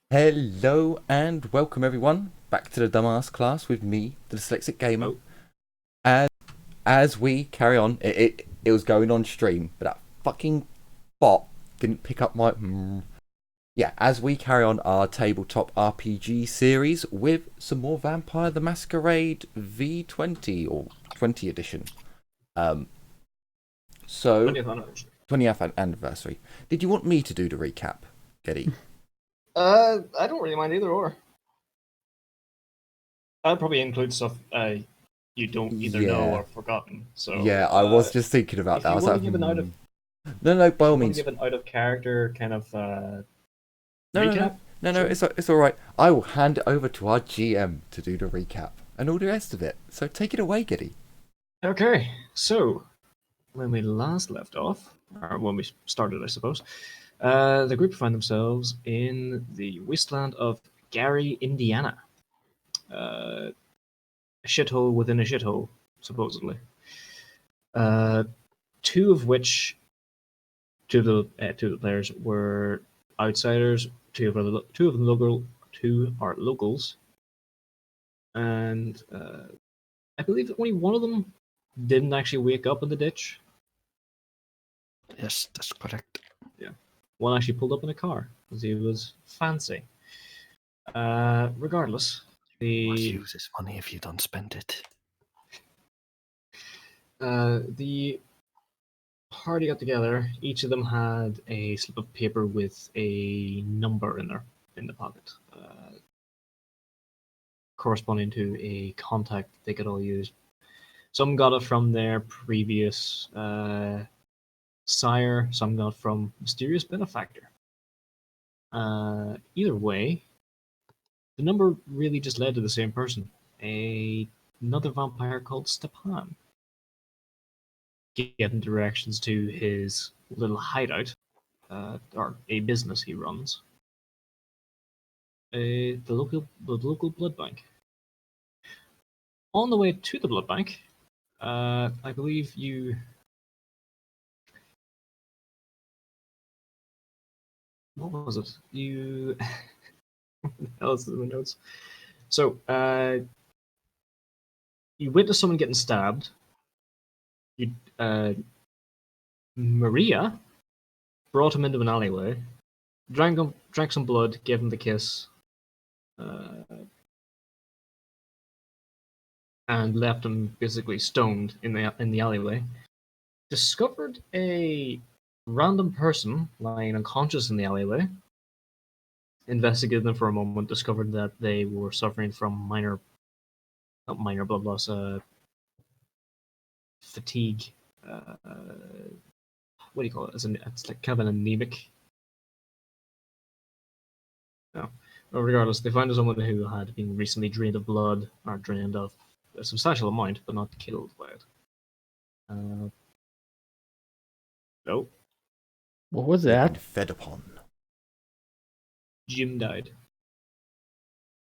Hello and welcome everyone back to the dumbass class with me, the Dyslexic Gamer. Oh, As we carry on, it was going on stream, but that fucking bot didn't pick up my. Yeah, as we carry on our tabletop RPG series with some more Vampire the Masquerade V20 or 20 edition. Um, so 20th anniversary. 20th anniversary. Did you want me to do the recap, Getty? I don't really mind either or. I'd probably include stuff you don't either know Yeah, or forgotten. So, yeah. I was just thinking about if that. I you was want like, to give an out of No, no, by if all you want to means. give an out of character kind of No, no, no, recap, no, no. sure. It's all right. I will hand it over to our GM to do the recap and all the rest of it. So take it away, Giddy. Okay, so when we last left off, or when we started, I suppose, the group found themselves in the wasteland of Garry, Indiana. A shithole within a shithole, supposedly. Uh, two of which two of the players were outsiders. Two are locals, and I believe only one of them didn't actually wake up in the ditch. Yes, that's correct. Yeah, one actually pulled up in a car because he was fancy. Regardless, What the use is money if you don't spend it? the party got together. Each of them had a slip of paper with a number in the pocket. Corresponding to a contact they could all use. Some got it from their previous sire, some got it from mysterious benefactor. Either way, the number really just led to the same person, another vampire called Stepan. Getting directions to his little hideout, or a business he runs, the local blood bank. On the way to the blood bank, I believe you. What was it? You. What the hell is in the notes? So, you witness someone getting stabbed. You, Maria brought him into an alleyway, drank some blood, gave him the kiss, uh, and left him basically stoned in the alleyway. Discovered a random person lying unconscious in the alleyway. Investigated them for a moment. Discovered that they were suffering from not minor blood loss, fatigue. What do you call it? It's like kind of an anemic. No. Well, regardless, they found someone who had been recently drained of blood, or drained of a substantial amount, but not killed by it. No, What was They've been that? fed upon. Jim died.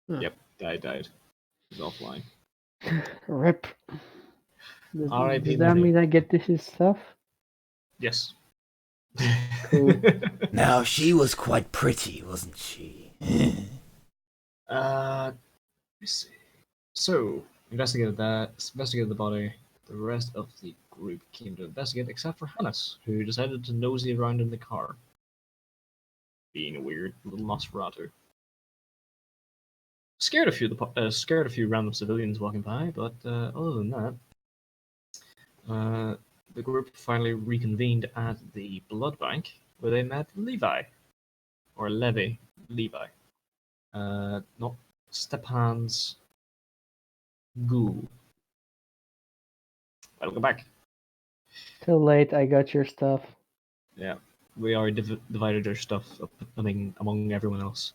Huh. Yep, died. He's offline. Rip. Does, R.I.P. does that money. mean I get this his stuff? Yes. Cool. Now, she was quite pretty, wasn't she? Let me see. So, investigated the body. The rest of the group came to investigate, except for Hannes, who decided to nosy around in the car, being a weird little Nosferatu. Scared a few random civilians walking by, but other than that, the group finally reconvened at the blood bank, where they met Levi, or Levi, not Stepan's ghoul. Welcome back. Too late, I got your stuff. Yeah, we already divided our stuff up, among everyone else.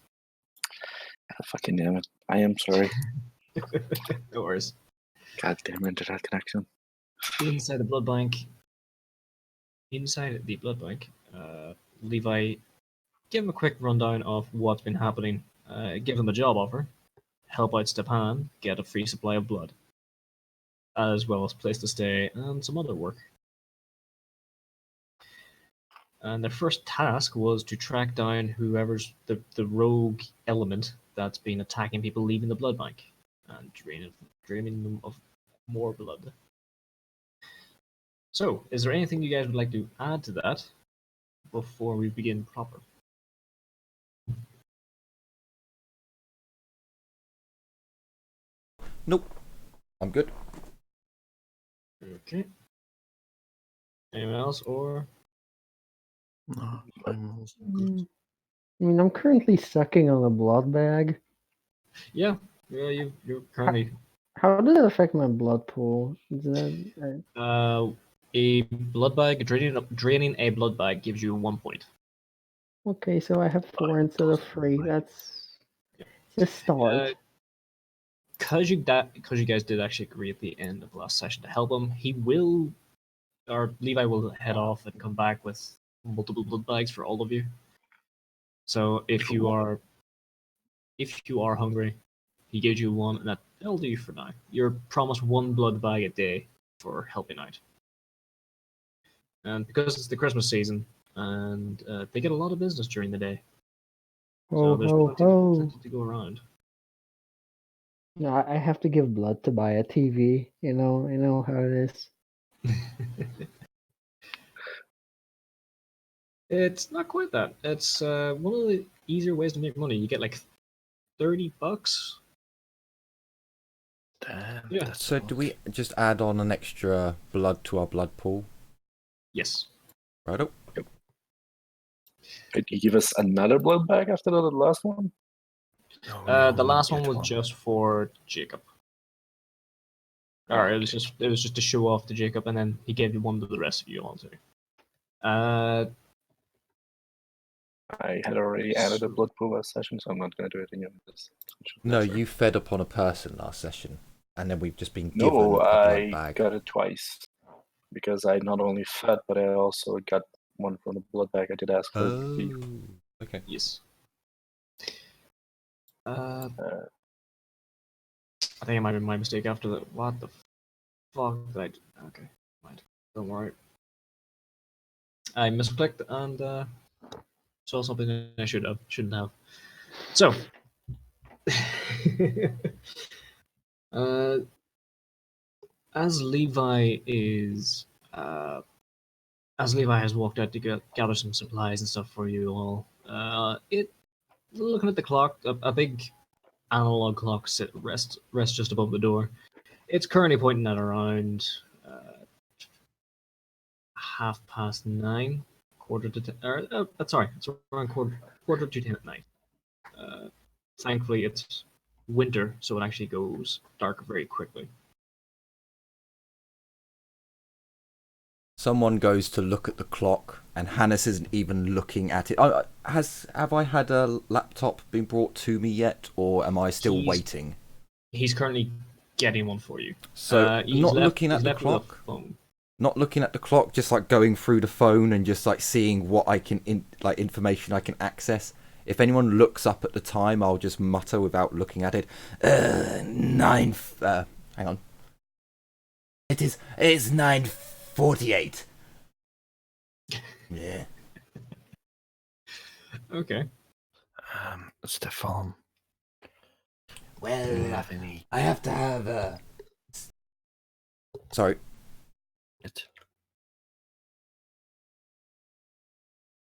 Fucking damn it. I am sorry. No worries. God damn internet connection. Inside the blood bank, Levi give him a quick rundown of what's been happening. Give him a job offer, help out Stepan, get a free supply of blood, as well as place to stay and some other work. and their first task was to track down whoever's the rogue element that's been attacking people leaving the blood bank and draining them of more blood. So, is there anything you guys would like to add to that before we begin proper? Nope. I'm good. Okay. Anyone else, or No, I'm also good. Mm, I mean, I'm currently sucking on a blood bag. yeah, you're currently How does that affect my blood pool? Is that, a blood bag draining a blood bag gives you 1 point. okay, so I have 4 instead of 3. That's a start. Because you guys did actually agree at the end of the last session to help him, Levi will head off and come back with multiple blood bags for all of you. So if you are hungry, he gives you one, and that'll do you for now. You're promised 1 blood bag a day for helping out. And because it's the Christmas season, and they get a lot of business during the day, so Ho there's ho ho! plenty to go around. No, I have to give blood to buy a TV. You know how it is. It's not quite that. It's one of the easier ways to make money. You get like $30. Damn, Yeah. that's So a do lot. we just add on an extra blood to our blood pool? Yes. Right up. Did you give us another blood bag after the last one? Oh, No, The we last one get was just for Jacob. Or it was just to show off to Jacob, and then he gave you one to the rest of you all too. I had already added a blood pool last session, so I'm not going to do it again. No, you fed upon a person last session, and then we've just been given No, a blood I bag. got it twice. Because I not only fed, but I also got one from the blood bag. I did ask for it. Okay. Yes. I think it might be my mistake after that. What the fuck did I do? Okay, right. Don't worry. I misclicked and saw something I shouldn't have. So, as Levi is as Levi has walked out to gather some supplies and stuff for you all, looking at the clock, a big analog clock rests just above the door. It's currently pointing at around 9:30, quarter to 10. Sorry, it's around quarter to 10 at night. Thankfully, it's winter, so it actually goes dark very quickly. Someone goes to look at the clock, and Hannes isn't even looking at it. Have I had a laptop been brought to me yet, or am I still waiting? He's currently getting one for you. So not looking at the clock. Not looking at the clock, just like going through the phone and just like seeing what I can information I can access. If anyone looks up at the time, I'll just mutter without looking at it. Hang on. It's 9:48. Yeah. Okay. Stefan. Well, Do you have any? I have to have Sorry.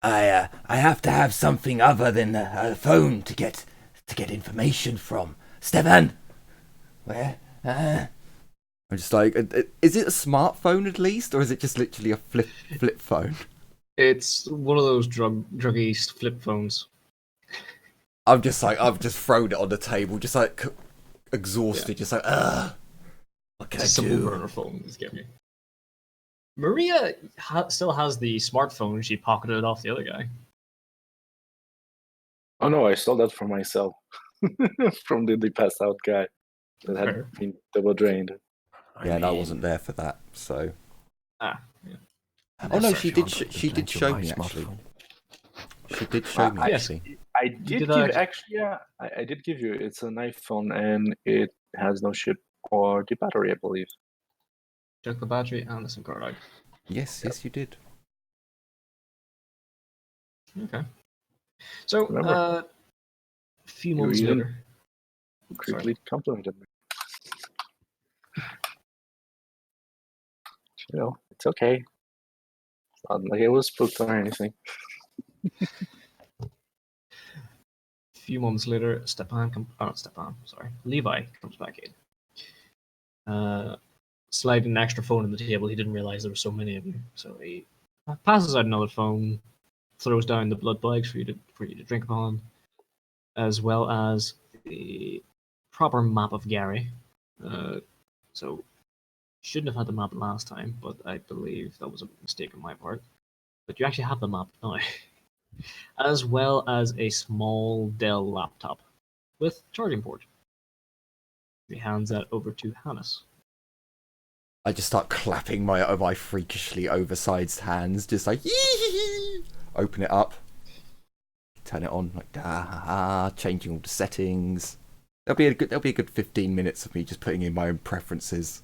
I have to have something other than a phone to get information from. Stefan, where? I'm just like, is it a smartphone at least, or is it just literally a flip phone? It's one of those druggy flip phones. I've just thrown it on the table, just like exhausted, just like, what can It's I a simple do? burner phone. Just get me. Maria still has the smartphone. She pocketed it off the other guy. Oh no, I stole that from myself. From the passed out guy that Fair. had been double drained. Yeah, and I wasn't there for that, so. Yeah. Oh no, she did show me actually. She did show me yes. actually. I did give actually, yeah, I did give you. It's an iPhone and it has no chip or the battery, I believe. Took the battery and the SIM card out. Yes, you did. Okay. So, Remember, a few you moments even later. Sorry. creepily complimented me. You know, it's okay. It's not like it was spooked or anything. A few moments later, Levi comes back in. Sliding an extra phone on the table. He didn't realize there were so many of you, so he passes out another phone, throws down the blood bags for you to drink upon, as well as the proper map of Garry. So shouldn't have had the map last time, but I believe that was a mistake on my part. But you actually have the map now, as well as a small Dell laptop with charging port. He hands that over to Hannes. I just start clapping my freakishly oversized hands, just like yee. Open it up, turn it on, like changing all the settings. There'll be a good 15 minutes of me just putting in my own preferences.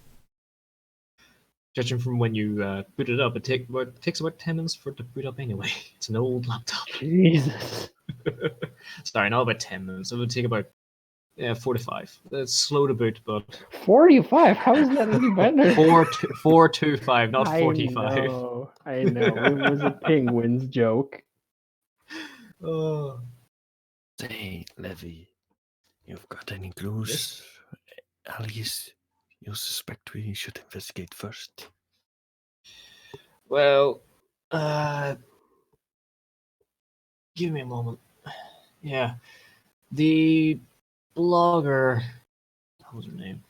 Judging from when you boot it up, it takes about 10 minutes for it to boot up anyway. It's an old laptop. Jesus. Sorry, not about 10 minutes. It would take about 45. It's slow to boot, but 45? How is that any better? 425, not 45. I know. It was a penguin's joke. Oh. Say, Levy, you've got any clues? Alice, you suspect we should investigate first? Well, give me a moment. Yeah. The blogger, what was her name?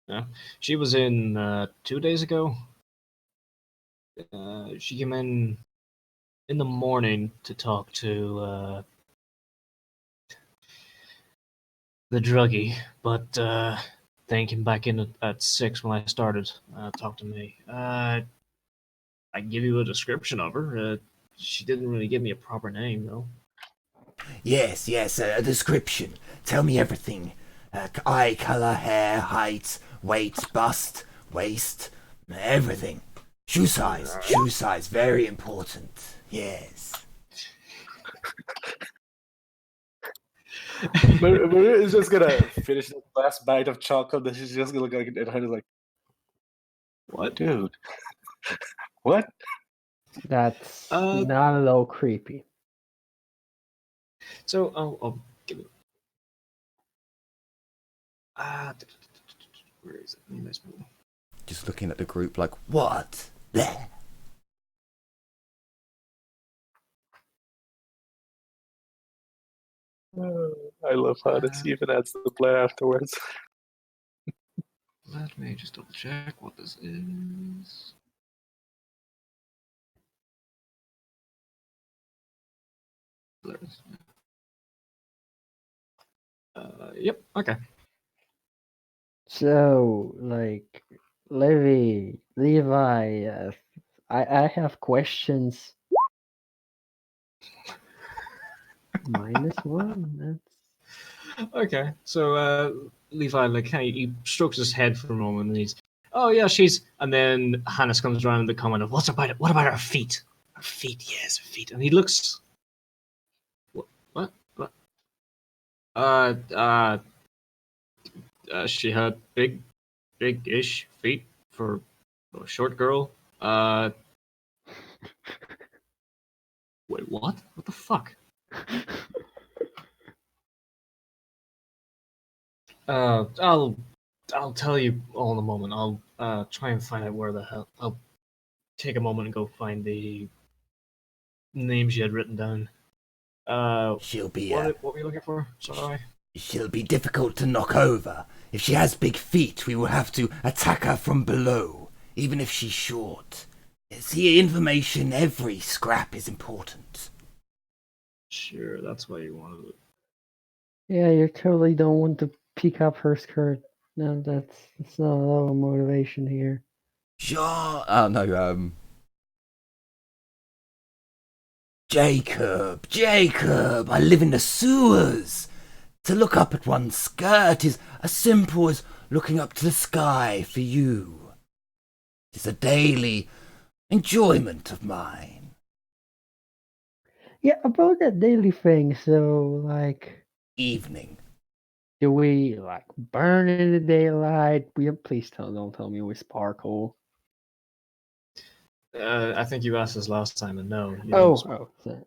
Yeah. She was in 2 days ago. She came in the morning to talk to the druggie, but then came back in at 6 when I started. Talk to me. I can give you a description of her. She didn't really give me a proper name, though. Yes, a description. Tell me everything. Eye color, hair, height, weight, bust, waist, everything. Shoe size, very important. Yes. Maria is just gonna finish the last bite of chocolate, then she's just gonna look at her like, What? dude, what? That's not a little creepy. So I'll give it. Where is it? Just looking at the group like, what? There. I love how this even adds the play afterwards. Let me just double check what this is. There it is. Yep. Okay. So, like, Levi, I have questions. -1? That's... Okay. So Levi, like, he strokes his head for a moment, and he's, oh yeah, she's. And then Hannes comes around with the comment of, what about it? What about her feet? Her feet, yes, her feet. And he looks. What? She had big-ish feet for a short girl. Wait, what? What the fuck? I'll tell you all in a moment. I'll try and find out where the hell. I'll take a moment and go find the names you had written down. She'll be what were you looking for? Sorry. She'll be difficult to knock over. If she has big feet, we will have to attack her from below, even if she's short. See, information, every scrap is important. Sure, that's why you wanted it. Yeah, you totally don't want to pick up her skirt. No, that's not a lot of motivation here. Sure. Oh, no, Jacob, I live in the sewers. To look up at one's skirt is as simple as looking up to the sky for you. It is a daily enjoyment of mine. Yeah, about that daily thing. So, like, Evening. do we like burn in the daylight? Please don't tell me we sparkle. I think you asked this last time, and no. You Oh, don't. oh, so,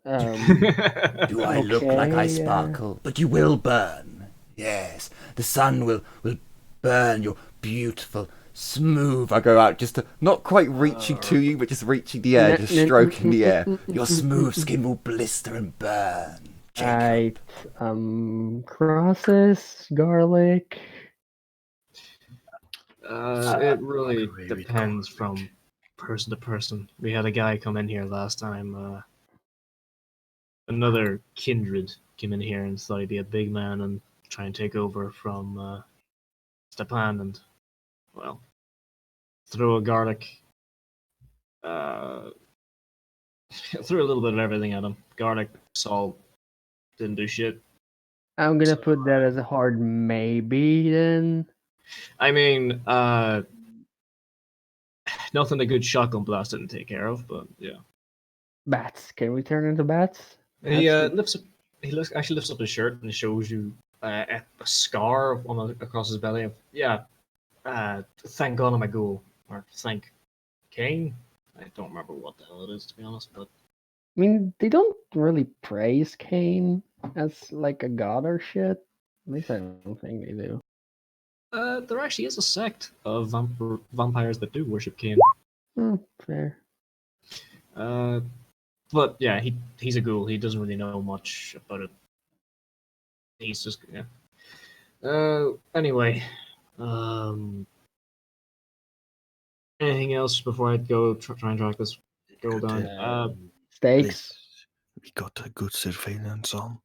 Do I look like I Okay, sparkle? But you will burn. Yes, the sun will burn your beautiful, smooth. I go out just to, not quite reaching to you, but just reaching the air, just stroking the air. Your smooth skin will blister and burn. Jacob. right. Crosses, garlic. It really Away with depends garlic. from person to person. We had a guy come in here last time. Another kindred came in here and thought he'd be a big man and try and take over from Stepan, and well, threw a garlic. Threw a little bit of everything at him. Garlic, salt, didn't do shit. I'm gonna put that as a hard maybe then. I mean, nothing a good shotgun blast didn't take care of, but yeah. Bats. Can we turn into bats? He That's- lifts up. Actually lifts up his shirt and shows you a scar across his belly. Yeah, thank God I'm a ghoul, or thank Cain. I don't remember what the hell it is, to be honest. But I mean, they don't really praise Cain as like a god or shit. At least I don't think they do. there actually is a sect of vampires that do worship Cain. Fair. But yeah, he's a ghoul. He doesn't really know much about it. He's just yeah. Anyway, anything else before I go try and track this girl down? Steaks. We got a good surveillance on.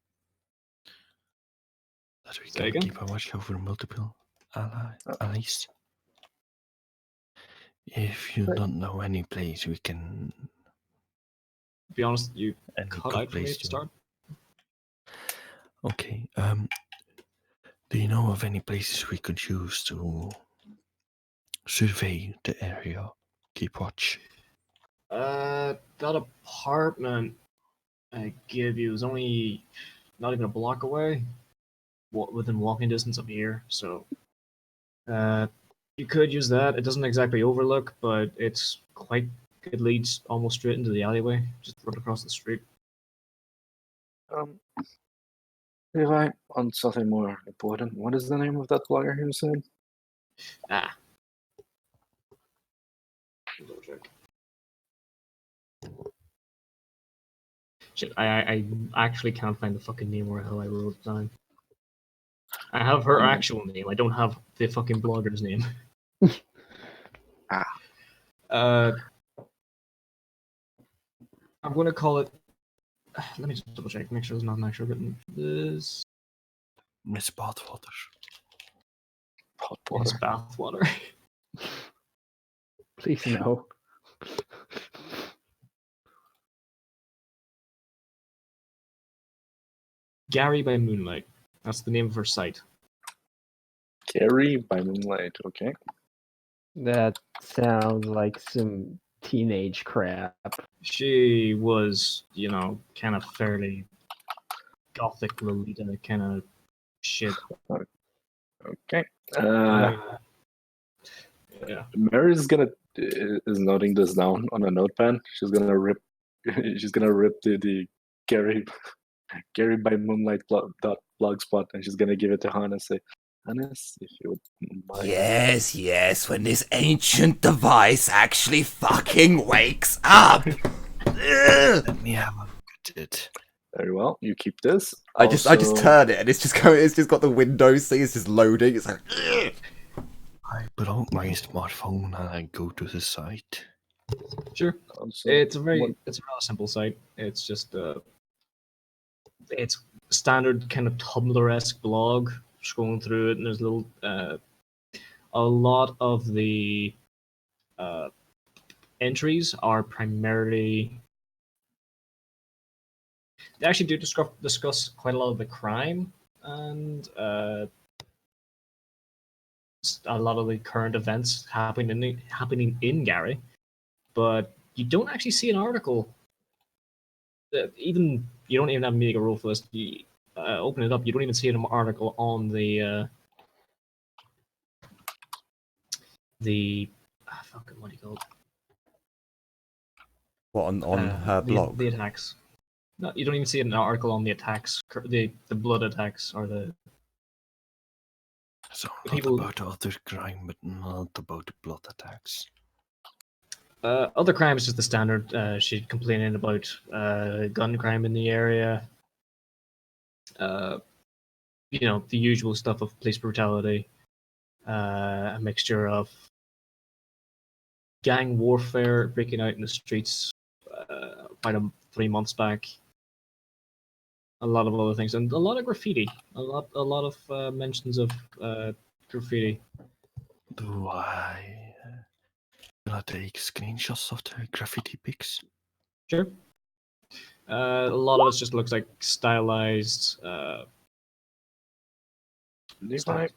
That we Say can again? keep a watch over multiple allies. If you don't know any place, we can. To be honest, you Any cut good out for me place to start. Okay. Do you know of any places we could use to survey the area, keep watch? That apartment I give you is only not even a block away, within walking distance of here. So, you could use that. It doesn't exactly overlook, but it's quite. It leads almost straight into the alleyway, just right across the street. Levi, on something more important, what is the name of that blogger you said? Ah. Double check. Shit, I actually can't find the fucking name where the hell I wrote it down. I have her actual name. I don't have the fucking blogger's name. I'm gonna call it. Let me just double check. Make sure there's nothing actually written for this. Miss Bathwater. It's bathwater. Please no. Garry by Moonlight. That's the name of her site. Garry by Moonlight, okay. That sounds like some teenage crap. She was, kind of fairly gothic Lolita kind of shit. Okay. Yeah. Mary's is noting this down on a notepad. She's gonna rip the Garry by Moonlight blogspot, and she's gonna give it to Hannah and say, Hannes, if you would mind. Yes, when this ancient device actually fucking wakes up. Let me have a look at it. Very well. You keep this. I just turn it and it's just going. It's just got the Windows thing. It's just loading. It's like. I put out my smartphone and I go to the site. Sure. It's a rather simple site. It's just it's standard kind of Tumblr-esque blog. Scrolling through it, and there's a lot of the entries are primarily. They actually do discuss quite a lot of the crime and a lot of the current events happening in Garry, but you don't actually see an article that even You don't even have to make a roll for this. You open it up. You don't even see an article on the fucking what do you call it? What on her blog? The attacks. No, you don't even see an article on the attacks, the blood attacks or the So people. not about other crime, but not about the blood attacks. Other crime is just the standard. She complaining about gun crime in the area. You know, the usual stuff of police brutality. A mixture of gang warfare breaking out in the streets about 3 months back. A lot of other things and a lot of graffiti. A lot of mentions of graffiti. Do I can I take screenshots of the graffiti pics? Sure. A lot of it just looks like stylized. Levi,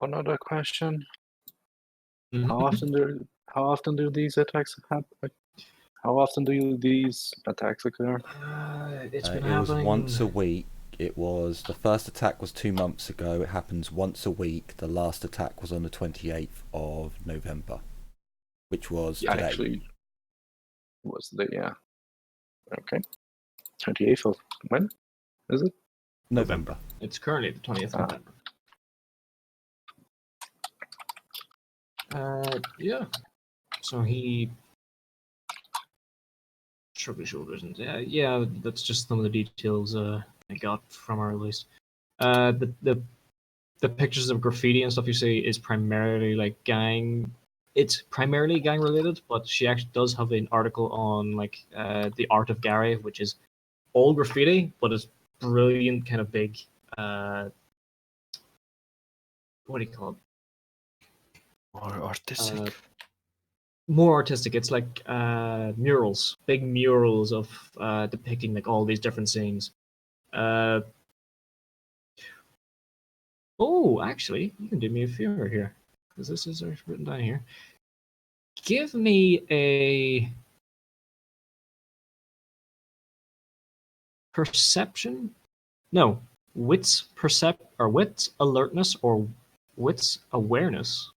another question. Mhm. How often do these attacks happen? How often do these attacks occur? It's been It was happening once a week. It was the first attack was 2 months ago. It happens once a week. The last attack was on the 28th of November, which was Yeah, today. actually, was the okay 28th of when is it? November. It's currently the 20th of November. Yeah. So he shrugged his shoulders and yeah, that's just some of the details I got from our list. The pictures of graffiti and stuff you see is primarily like gang. It's primarily gang related, but she actually does have an article on like the art of Garry, which is all graffiti, but it's brilliant, kind of big. What do you call it? More artistic. More artistic. It's like murals, big murals of depicting like all these different scenes. Oh, actually, you can do me a favor here, because this is written down here. Give me a perception. No, wits wits alertness or wits awareness.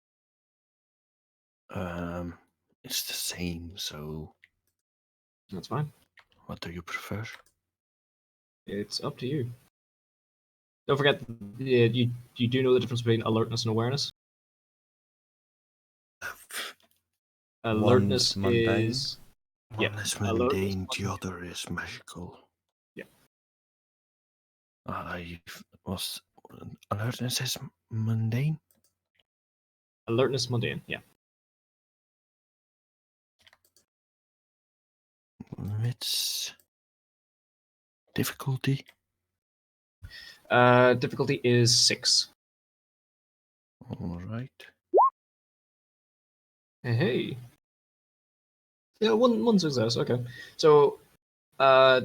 It's the same. So That's fine. what do you prefer? It's up to you. Don't forget, you do know the difference between alertness and awareness. Alertness mundane. is One is alertness, mundane, the other is magical. Yeah. I was alertness is mundane. Alertness mundane. Yeah. It's difficulty. Difficulty is 6. All right. Hey. Yeah, one success. Okay. So, as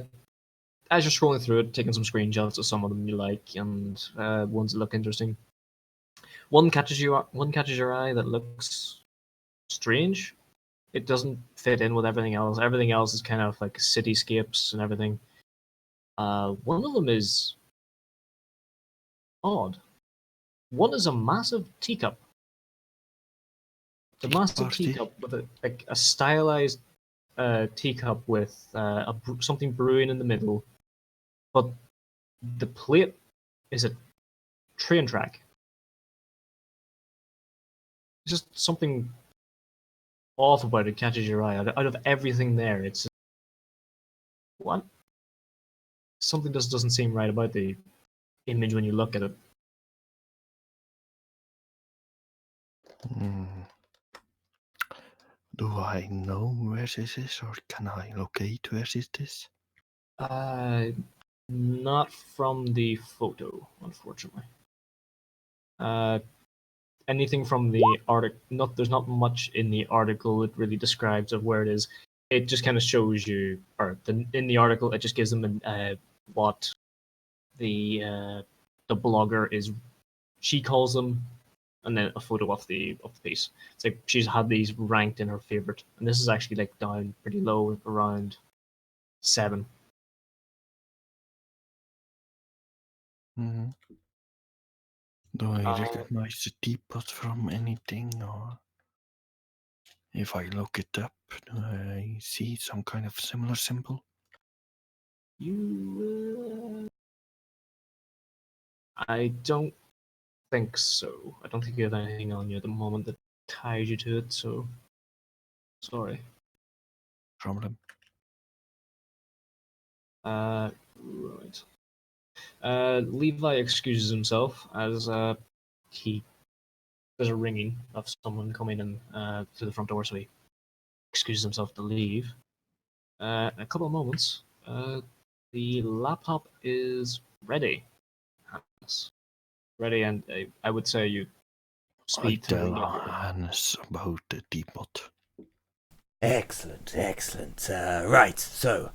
you're scrolling through it, taking some screenshots of some of them you like and ones that look interesting. One catches your eye that looks strange. It doesn't fit in with everything else. Everything else is kind of like cityscapes and everything. One of them is odd. One is a massive teacup. It's a massive Party. teacup with a stylized teacup with something brewing in the middle, but the plate is a train track. It's just something off about it catches your eye. Out of everything there, it's what? Something just doesn't seem right about the image when you look at it. Do I know where this is, or can I locate where this is? Not from the photo, unfortunately. Anything from the article, there's not much in the article that really describes of where it is. It just kind of shows you, or in the article, it just gives them what the blogger is. She calls them, and then a photo of the piece. It's like she's had these ranked in her favorite, and this is actually like down pretty low, around 7. Mm-hmm. Do I Uh, recognize the teapot from anything, or if I look it up, do I see some kind of similar symbol? I don't think so. I don't think you have anything on you at the moment that ties you to it, so sorry. Problem. Right. Levi excuses himself as he there's a ringing of someone coming in to the front door, so he excuses himself to leave. In a couple of moments, the laptop is ready. Yes. Ready, and I would say you I speed to tell the Hannes about the teapot. Excellent, excellent. Right, so,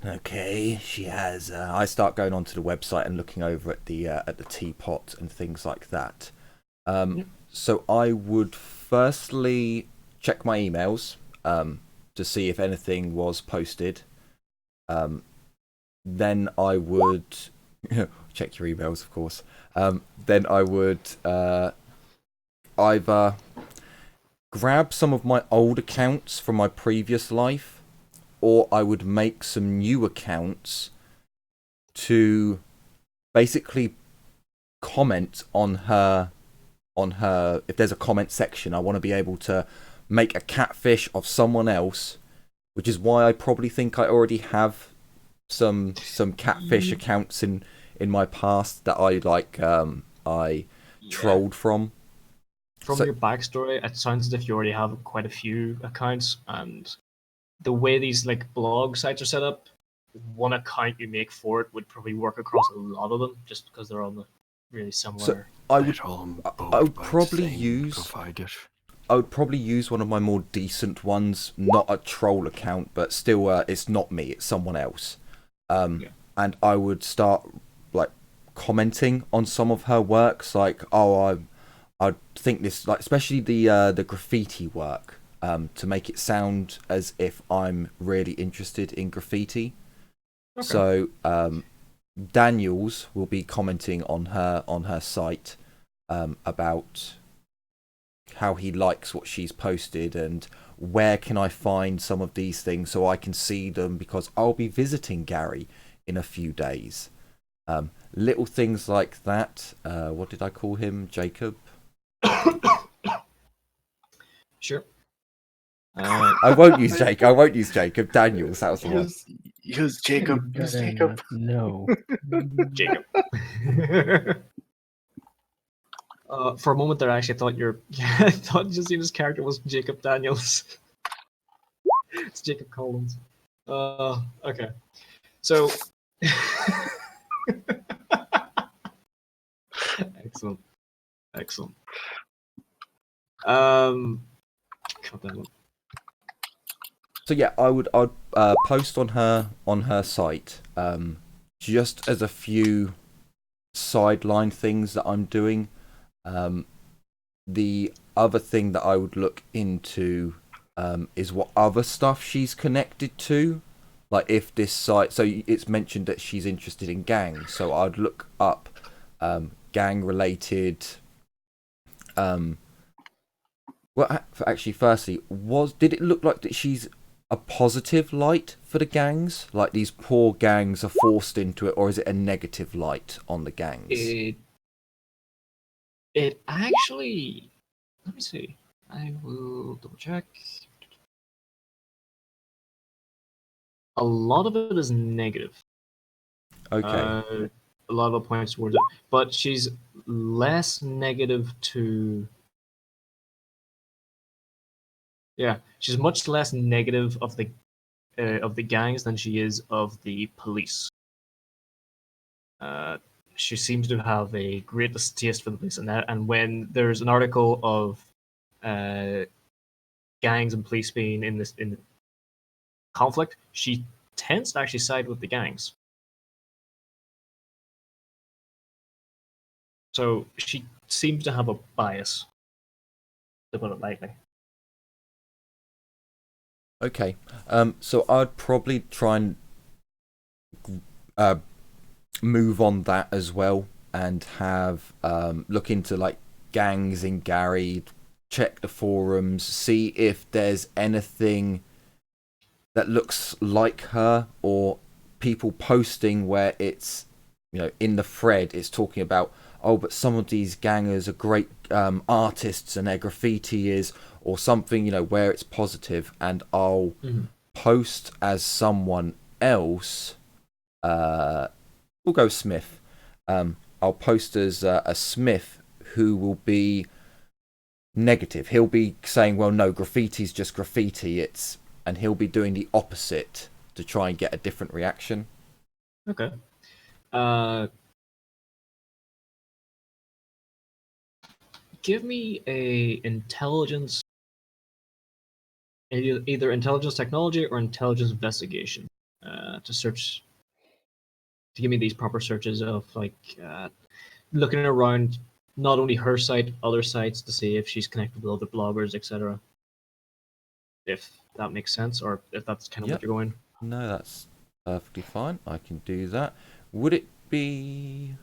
okay, she has. I start going onto the website and looking over at the teapot and things like that. So I would firstly check my emails to see if anything was posted. Then I would check your emails, of course. Then I would either grab some of my old accounts from my previous life, or I would make some new accounts to basically comment on her if there's a comment section. I want to be able to make a catfish of someone else, which is why I probably think I already have some catfish accounts in my past that I trolled from. From So- your backstory, it sounds as if you already have quite a few accounts, and the way these like blog sites are set up, one account you make for it would probably work across a lot of them, just because they're all really similar. I would They're all I would by the probably same use provider. I would probably use one of my more decent ones, not a troll account, but still, it's not me, it's someone else. And I would start like commenting on some of her works, like, oh, I think this, like, especially the graffiti work, to make it sound as if I'm really interested in graffiti. Okay. So Daniels will be commenting on her site about how he likes what she's posted and where can I find some of these things so I can see them, because I'll be visiting Garry in a few days. Little things like that. What did I call him? Jacob? Sure. I won't use Jake. I won't use Jacob. Daniels, that was the one. Use Jacob. Use Jacob. No. Jacob. For a moment there, I actually thought I thought Josina's character was Jacob Daniels. It's Jacob Collins. Okay. So, excellent. God damn it. So yeah, I'd post on her site, just as a few sideline things that I'm doing. The other thing that I would look into is what other stuff she's connected to. Like if this site, so it's mentioned that she's interested in gangs, so I'd look up gang related. Well, actually, firstly, did it look like that she's a positive light for the gangs? Like these poor gangs are forced into it, or is it a negative light on the gangs? It actually. Let me see. I will double check. A lot of it is negative. Okay. A lot of it points towards it, but she's less negative to. Yeah, she's much less negative of the gangs than she is of the police. She seems to have a great distaste for the police, and when there's an article of gangs and police being in conflict, she tends to actually side with the gangs. So she seems to have a bias, to put it lightly. Okay. So I'd probably try and move on that as well and have look into like gangs in Garry, check the forums, see if there's anything that looks like her, or people posting where it's, you know, in the thread it's talking about, oh, but some of these gangers are great artists and their graffiti is, or something, you know, where it's positive, and I'll post as someone else. We'll go Smith. I'll post as a Smith who will be negative. He'll be saying, well, no, graffiti's just graffiti. And he'll be doing the opposite to try and get a different reaction. Okay. Give me a intelligence, either intelligence technology or intelligence investigation, to search, to give me these proper searches of like looking around not only her site, other sites to see if she's connected with other bloggers, etc. If that makes sense, or if that's kind of what you're going. No, that's perfectly fine. I can do that. Would it be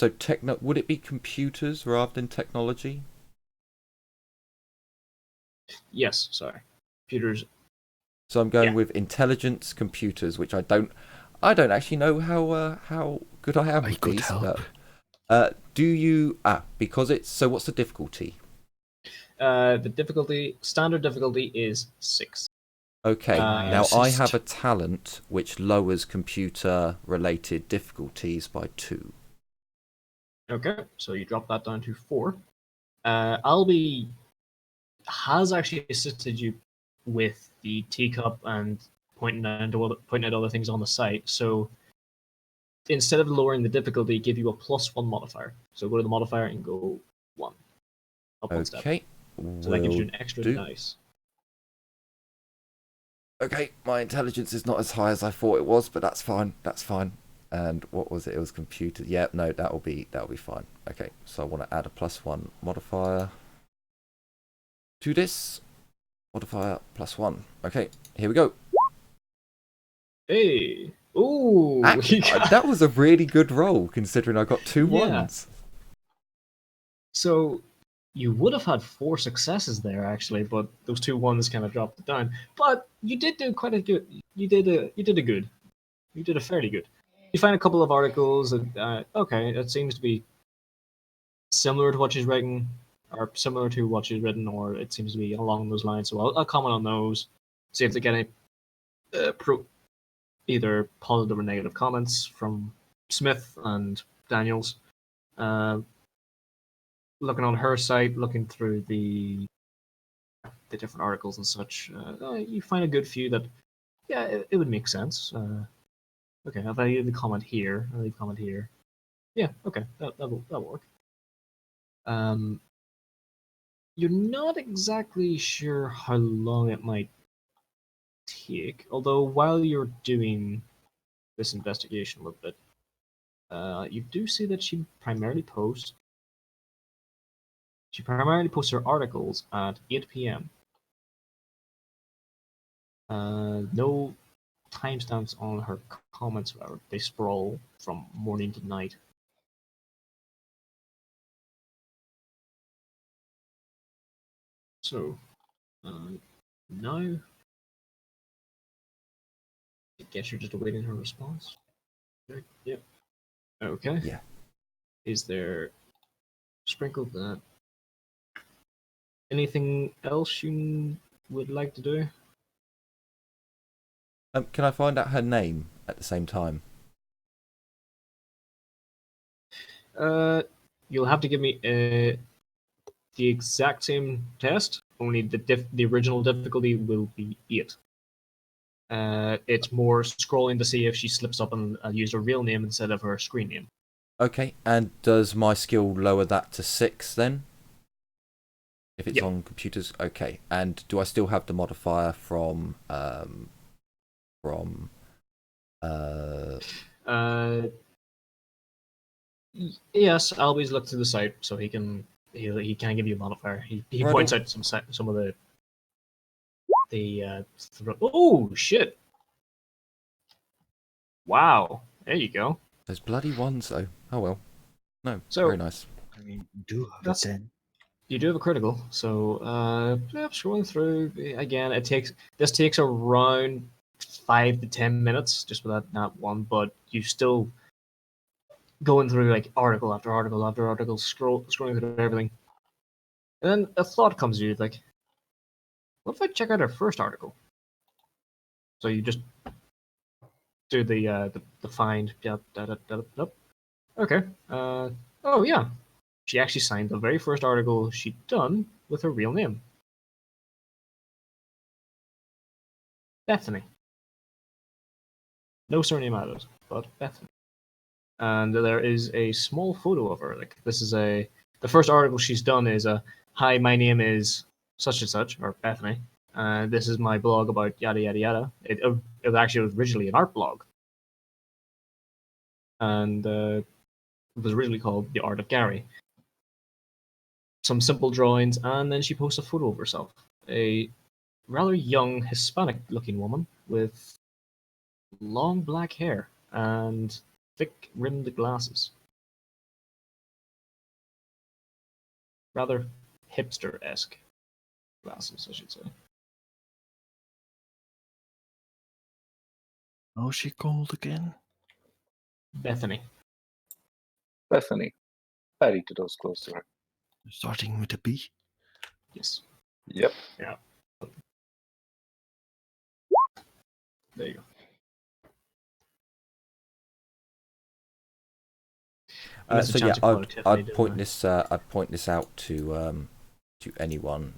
would it be computers rather than technology? Yes, sorry. Computers. So I'm going with intelligence computers, which I don't actually know how good I am I with could these. help. Do you because it's so what's the difficulty? The difficulty, standard difficulty is 6. Okay, I now I assist. have a talent which lowers computer related difficulties by 2. Okay, so you drop that down to 4. Albie has actually assisted you with the teacup and pointing out other things on the site. So instead of lowering the difficulty, give you a +1 modifier. So go to the modifier and go 1. Up one step. Okay, So that gives you will an extra do. dice. Okay, my intelligence is not as high as I thought it was, but that's fine. That's fine. And what was it? It was computer. Yeah, no, that'll be fine. Okay, so I want to add a +1 modifier to this. Modifier +1. Okay, here we go. Hey! Ooh! Actually, that was a really good roll considering I got 2 Yeah. ones. So you would have had 4 successes there actually, but those 2 ones kind of dropped it down. But you did do quite a good. You did a good. You did a fairly good. You find a couple of articles that okay, it seems to be similar to what she's writing, or similar to what she's written, or it seems to be along those lines. So I'll comment on those, see if they get any either positive or negative comments from Smith and Daniels. Looking on her site, looking through the different articles and such, you find a good few that, yeah, it would make sense. Okay, if I leave the comment here, I'll leave a comment here. Yeah, okay, that'll work. You're not exactly sure how long it might take, although while you're doing this investigation a little bit, you do see that she primarily posts her articles at 8 p.m. No timestamps on her comments, however. They sprawl from morning to night. So, now, I guess you're just awaiting her response. Yep. Okay. Yeah. Is there sprinkled that? Anything else you would like to do? Can I find out her name at the same time? You'll have to give me the exact same test. Only the original difficulty will be 8. It's more scrolling to see if she slips up and use her real name instead of her screen name. Okay, and does my skill lower that to 6 then? If it's Yep. on computers? Okay, and do I still have the modifier from Yes, Albie's looked through the site, so he can give you a modifier. He points out some of the oh shit! Wow. There you go. Those bloody ones, though. Oh well. No, So- very nice. I mean, do have That's- a 10. You do have a critical, so scrolling through again. This takes around 5 to 10 minutes just with that one, but you still going through like article after article after article, scrolling through everything, and then a thought comes to you like, what if I check out our first article? So you just do the find. Yeah, okay. Oh yeah. She actually signed the very first article she'd done with her real name. Bethany. No surname added, but Bethany. And there is a small photo of her. Like this is the first article she's done is hi, my name is such and such, or Bethany. This is my blog about yada yada yada. It actually was originally an art blog. And it was originally called The Art of Garry. Some simple drawings, and then she posts a photo of herself. A rather young Hispanic-looking woman with long black hair and thick-rimmed glasses. Rather hipster-esque glasses, I should say. How's she called again? Bethany. Bethany. I need to those close to her. Starting with a B. Yes. Yep. Yeah. There you go. So yeah, I'd point this out to anyone,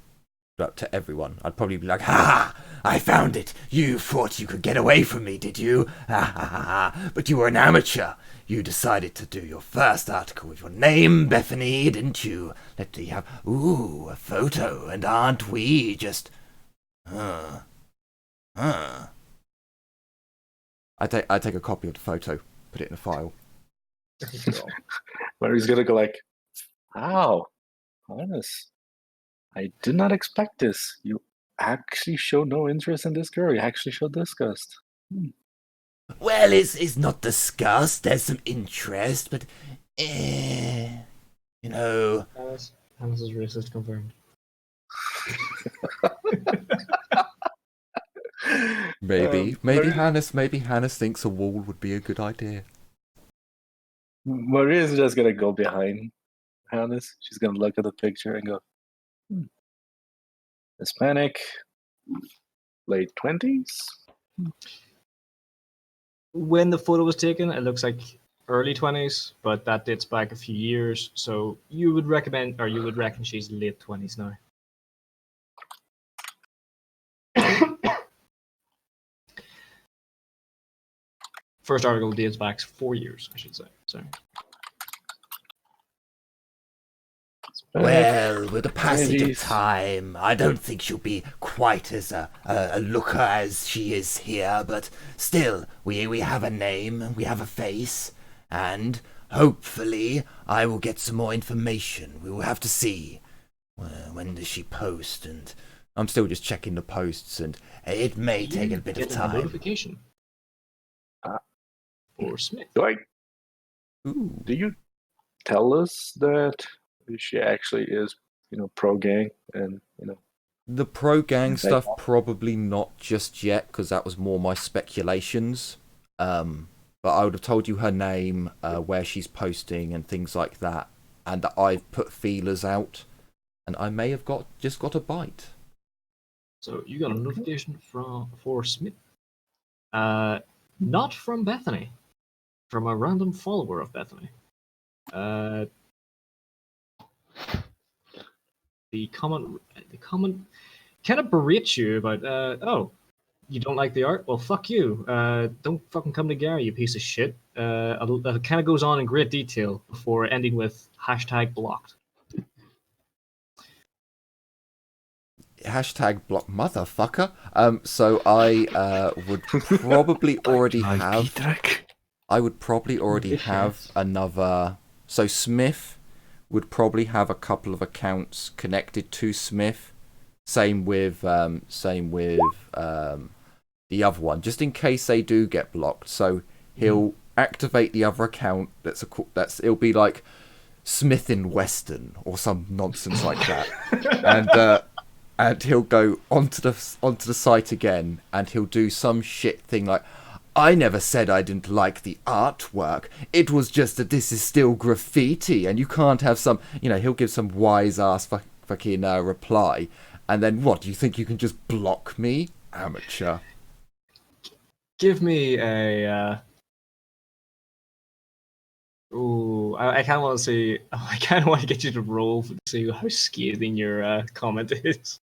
to everyone. I'd probably be like, "Ha! I found it. You thought you could get away from me, did you? Ha ha ha ha! But you were an amateur. You decided to do your first article with your name, Bethany, didn't you? Let me have a photo, and aren't we just I take a copy of the photo, put it in a file. Where he's gonna go like, wow, honest. I did not expect this. You actually show no interest in this girl. You actually show disgust. Well, it's not disgust. There's some interest, but you know. Hannes is racist confirmed. Maybe Hannes thinks a wall would be a good idea. Maria's just gonna go behind Hannes. She's gonna look at the picture and go, Hispanic, late 20s. When the photo was taken, it looks like early 20s, but that dates back a few years. So you would reckon she's late 20s now. First article dates back 4 years, I should say. Sorry. Well, with the passage of time, I don't think she'll be quite as a looker as she is here, but still, we have a name, we have a face, and hopefully I will get some more information. We will have to see. When does she post? And I'm still just checking the posts, and it may take a bit of time. Notification. For Smith. Do you tell us that she actually is, pro gang and the pro gang stuff? Probably not just yet, because that was more my speculations. But I would have told you her name, where she's posting, and things like that. And that I've put feelers out, and I may have just got a bite. So you got a notification for Smith. Not from Bethany. From a random follower of Bethany. The comment kind of berates you about, you don't like the art? Well, fuck you. Don't fucking come to Garry, you piece of shit. It kind of goes on in great detail before ending with #blocked. #block motherfucker. So I would probably already have. I would probably already have another. So Smith would probably have a couple of accounts connected to Smith. Same with the other one, just in case they do get blocked. So he'll activate the other account. It'll be like Smith in Weston or some nonsense like that, and he'll go onto the site again, and he'll do some shit thing like, I never said I didn't like the artwork. It was just that this is still graffiti, and you can't have some. He'll give some wise ass fucking reply, and then what? Do you think you can just block me, amateur? Give me a. Ooh, I kind of want to see. I kind of want to get you to roll to see how scathing your comment is.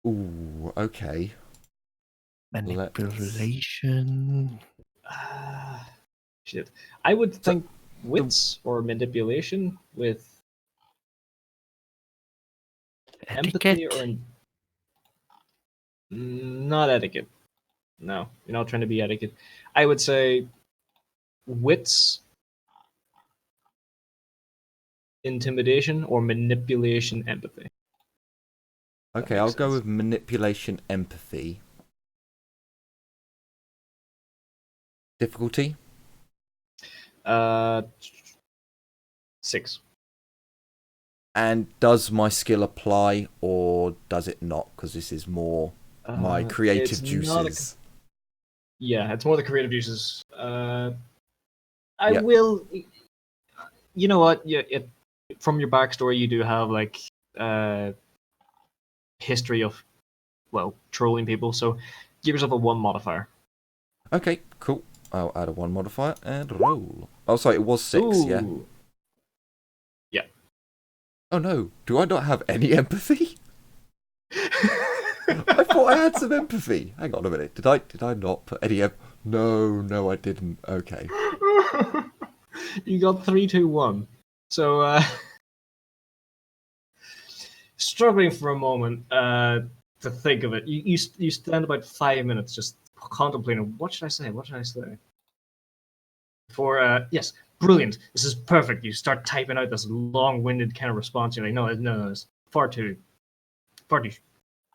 Ooh, okay. Manipulation. Shit. I would think wits or manipulation with empathy or not etiquette. No, you're not trying to be etiquette. I would say wits, intimidation, or manipulation, empathy. Okay, I'll go with manipulation, empathy. Difficulty? 6. And does my skill apply, or does it not? Because this is more my creative juices. Yeah, it's more the creative juices. I will. You know what? Yeah, from your backstory, you do have like history of trolling people. So give yourself a 1 modifier. Okay, cool. I'll add a 1 modifier and roll. Oh, sorry, it was 6. Ooh. Yeah. Yeah. Oh no! Do I not have any empathy? I thought I had some empathy. Hang on a minute. Did I not put any? No, I didn't. Okay. You got 3, 2, 1. So struggling for a moment to think of it. You spend about 5 minutes just contemplating. What should I say? What should I say? Yes, brilliant. This is perfect. You start typing out this long-winded kind of response. You're like, no, it's far too.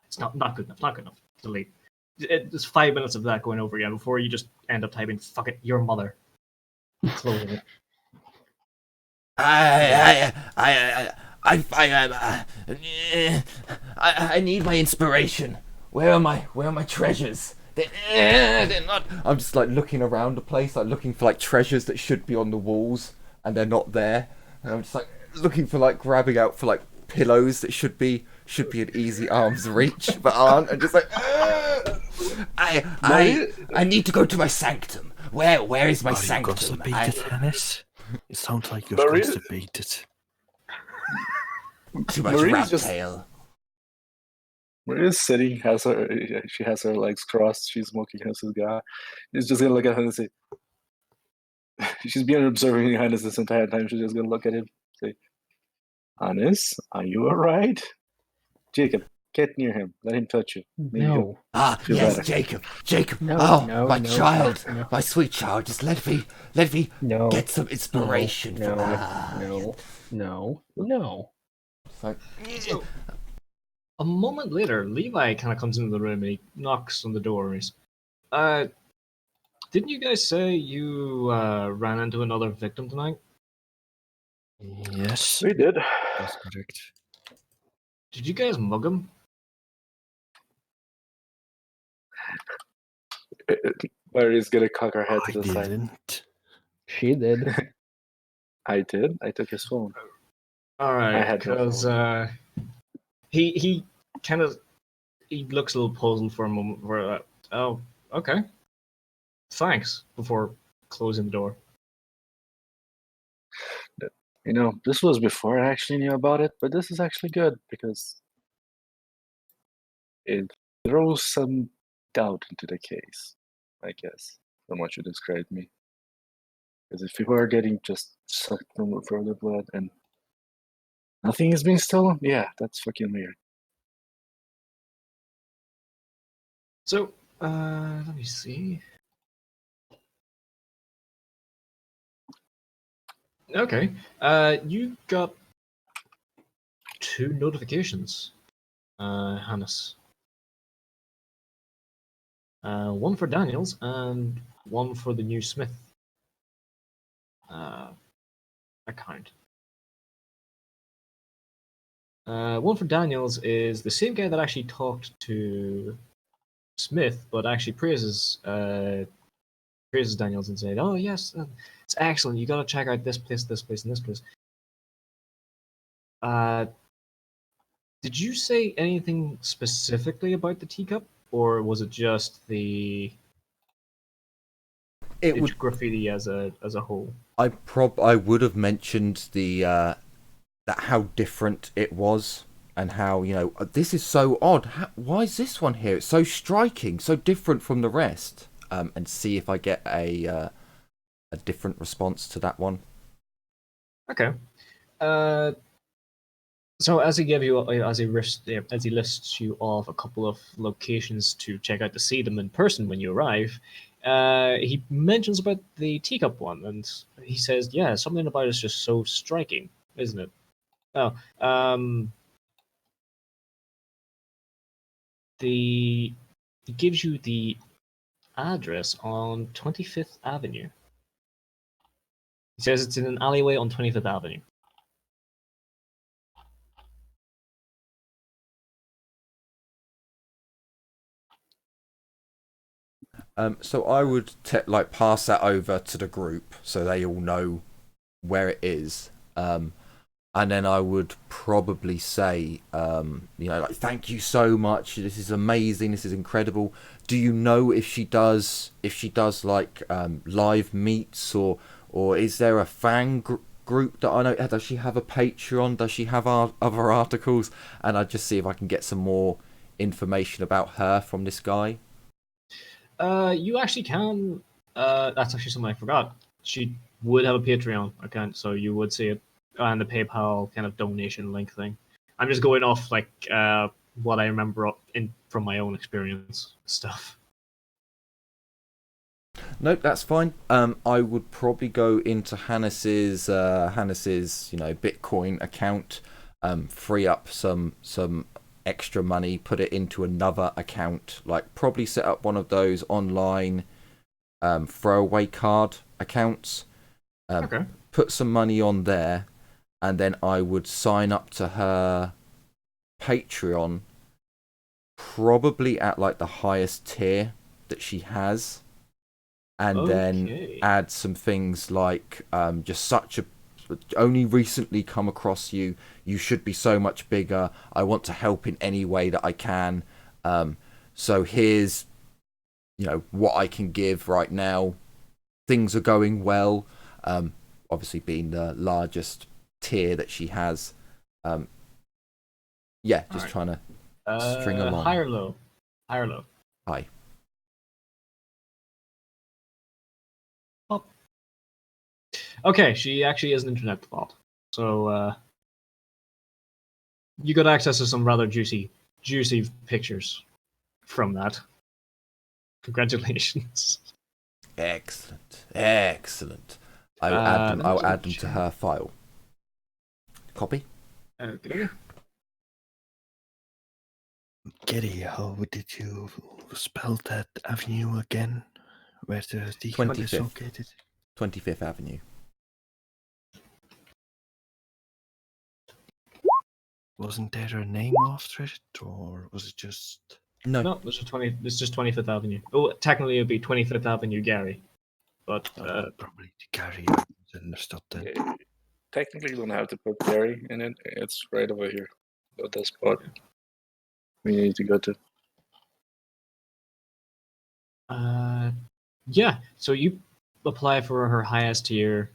It's not good enough. Not good enough. Delete. It's 5 minutes of that going over again before you just end up typing, "Fuck it, your mother." Closing it. I need my inspiration. Where are my treasures? They're not. I'm just like looking around the place, like looking for like treasures that should be on the walls, and they're not there. And I'm just like looking for like grabbing out for like pillows that should be at easy arm's reach, but aren't. And just like, I need to go to my sanctum. Where is my sanctum? Constipated, Hannes? It sounds like you're Maria- constipated. Too much Maria's rat just- tail. Maria's sitting, she has her legs crossed, she's smoking her cigar. She's just gonna look at her and say, she's been observing Hannes this entire time. She's just gonna look at him and say, Hannes, are you alright? Jacob, get near him. Let him touch you. Maybe No. Feel Yes, better. Jacob. No, Oh, no, my no, child, no. my sweet child. Just let me No. get some inspiration. No. It's like, So, a moment later, Levi kind of comes into the room and he knocks on the door. And he's, didn't you guys say you ran into another victim tonight? Yes, We did. that's correct. Did you guys mug him? Maria's gonna cock her head I to the side. didn't. She did. I did. I took his phone. All I right, had no because he kind of looks a little puzzled for a moment. Oh, okay, thanks. Before closing the door. You know, this was before I actually knew about it, but this is actually good because it throws some doubt into the case, I guess, from what you described me. Because if people are getting just sucked for the blood and nothing is being stolen, yeah, that's fucking weird. So, let me see. Okay, you got 2 notifications, Hannes. One for Daniels and one for the new Smith account. One for Daniels is the same guy that actually talked to Smith, but actually praises Daniels and said, "Oh yes, it's excellent. You got to check out this place, and this place." Did you say anything specifically about the teacup, or was it just the graffiti as a whole? I would have mentioned the that how different it was, and how, you know, this is so odd. Why is this one here? It's so striking, so different from the rest. And see if I get a different response to that one. Okay. So as he lists you off a couple of locations to check out to see them in person when you arrive, he mentions about the teacup one, and he says, "Yeah, something about it's just so striking, isn't it?" Oh, he gives you the address on 25th Avenue. He says it's in an alleyway on 25th Avenue. So I would pass that over to the group so they all know where it is. And then I would probably say, thank you so much. This is amazing. This is incredible. Do you know if she does like live meets, or is there a fan group that I know? Does she have a Patreon? Does she have other articles? And I'd just see if I can get some more information about her from this guy. You actually can. That's actually something I forgot. She would have a Patreon account, so you would see it, and the PayPal kind of donation link thing. I'm just going off what I remember from my own experience stuff. Nope, that's fine. I would probably go into Hannes's Bitcoin account, free up some extra money, put it into another account, like probably set up one of those online throwaway card accounts, Okay. put some money on there, and then I would sign up to her Patreon, probably at like the highest tier that she has, and then add some things like just such a only recently come across you. You should be so much bigger. I want to help in any way that I can. So here's, what I can give right now. Things are going well. Obviously being the largest tier that she has. Just right. Trying to string along. High or low? High or low? High. Oh. Okay, she actually is an internet bot. So you got access to some rather juicy pictures from that. Congratulations. Excellent. I'll add them to her file. Copy. Okay. Garry, how did you spell that avenue again? Where the teacup is located? 25th Avenue. Wasn't there a name after it, or was it just... No, it's just 25th Avenue. Oh, technically it would be 25th Avenue, Garry. But probably Garry. Understood that. Technically, you don't have to put Garry in it. It's right over here. At that spot we need to go to. Yeah. So you apply for her highest tier.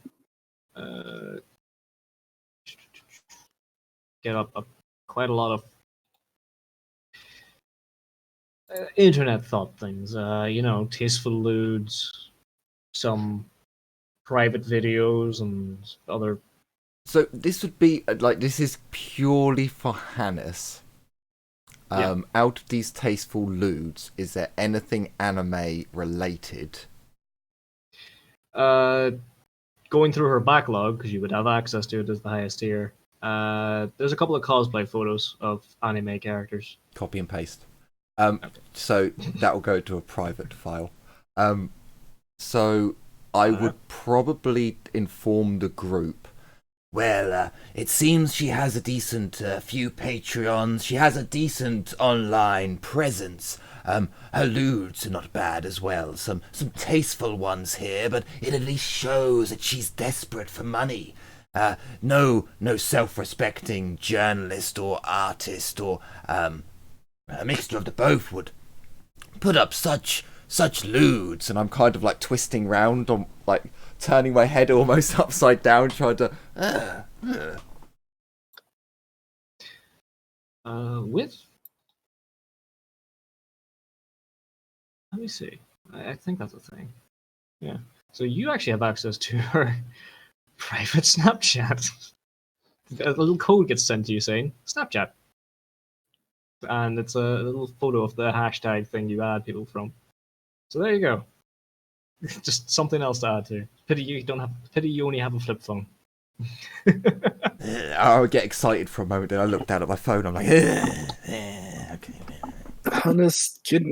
Get up quite a lot of internet thought things. Tasteful lewds, some private videos, and other. So this would be this is purely for Hannes. Out of these tasteful lewds, is there anything anime related? Going through her backlog, because you would have access to it as the highest tier. There's a couple of cosplay photos of anime characters. Copy and paste. So that will go to a private file. So I would probably inform the group. Well, it seems she has a decent few Patreons. She has a decent online presence. Her lewds are not bad as well. Some tasteful ones here, but it at least shows that she's desperate for money. No self-respecting journalist or artist or a mixture of the both would put up such lewds. And I'm kind of like twisting round on like turning my head almost upside down, trying to. With. Let me see. I think that's a thing. Yeah. So you actually have access to her private Snapchat. A little code gets sent to you saying Snapchat, and it's a little photo of the hashtag thing you add people from. So there you go. Just something else to add to. Pity you only have a flip phone. I would get excited for a moment, then I look down at my phone. I'm like, okay. Honest kid.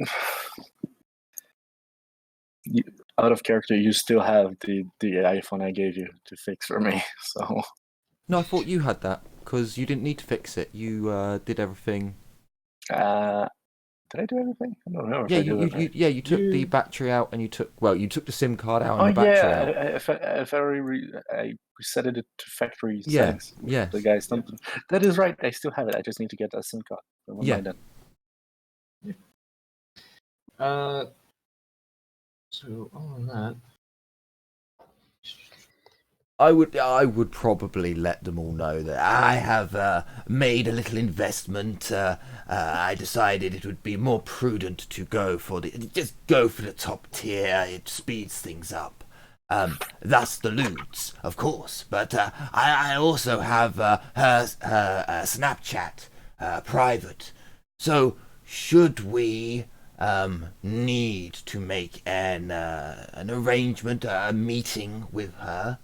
Out of character, you still have the iPhone I gave you to fix for me. So. No, I thought you had that because you didn't need to fix it. You did everything. Did I do everything? I don't know. You took the battery out and you took the SIM card out and the battery out. I reset it to factory Yeah, settings. yeah. The guys, that is right. I still have it. I just need to get a SIM card. Yeah. So on that, I would probably let them all know that I have made a little investment. I decided it would be more prudent to go for the top tier. It speeds things up. Thus the lewds, of course. But I also have her Snapchat private. So should we need to make an arrangement, a meeting with her,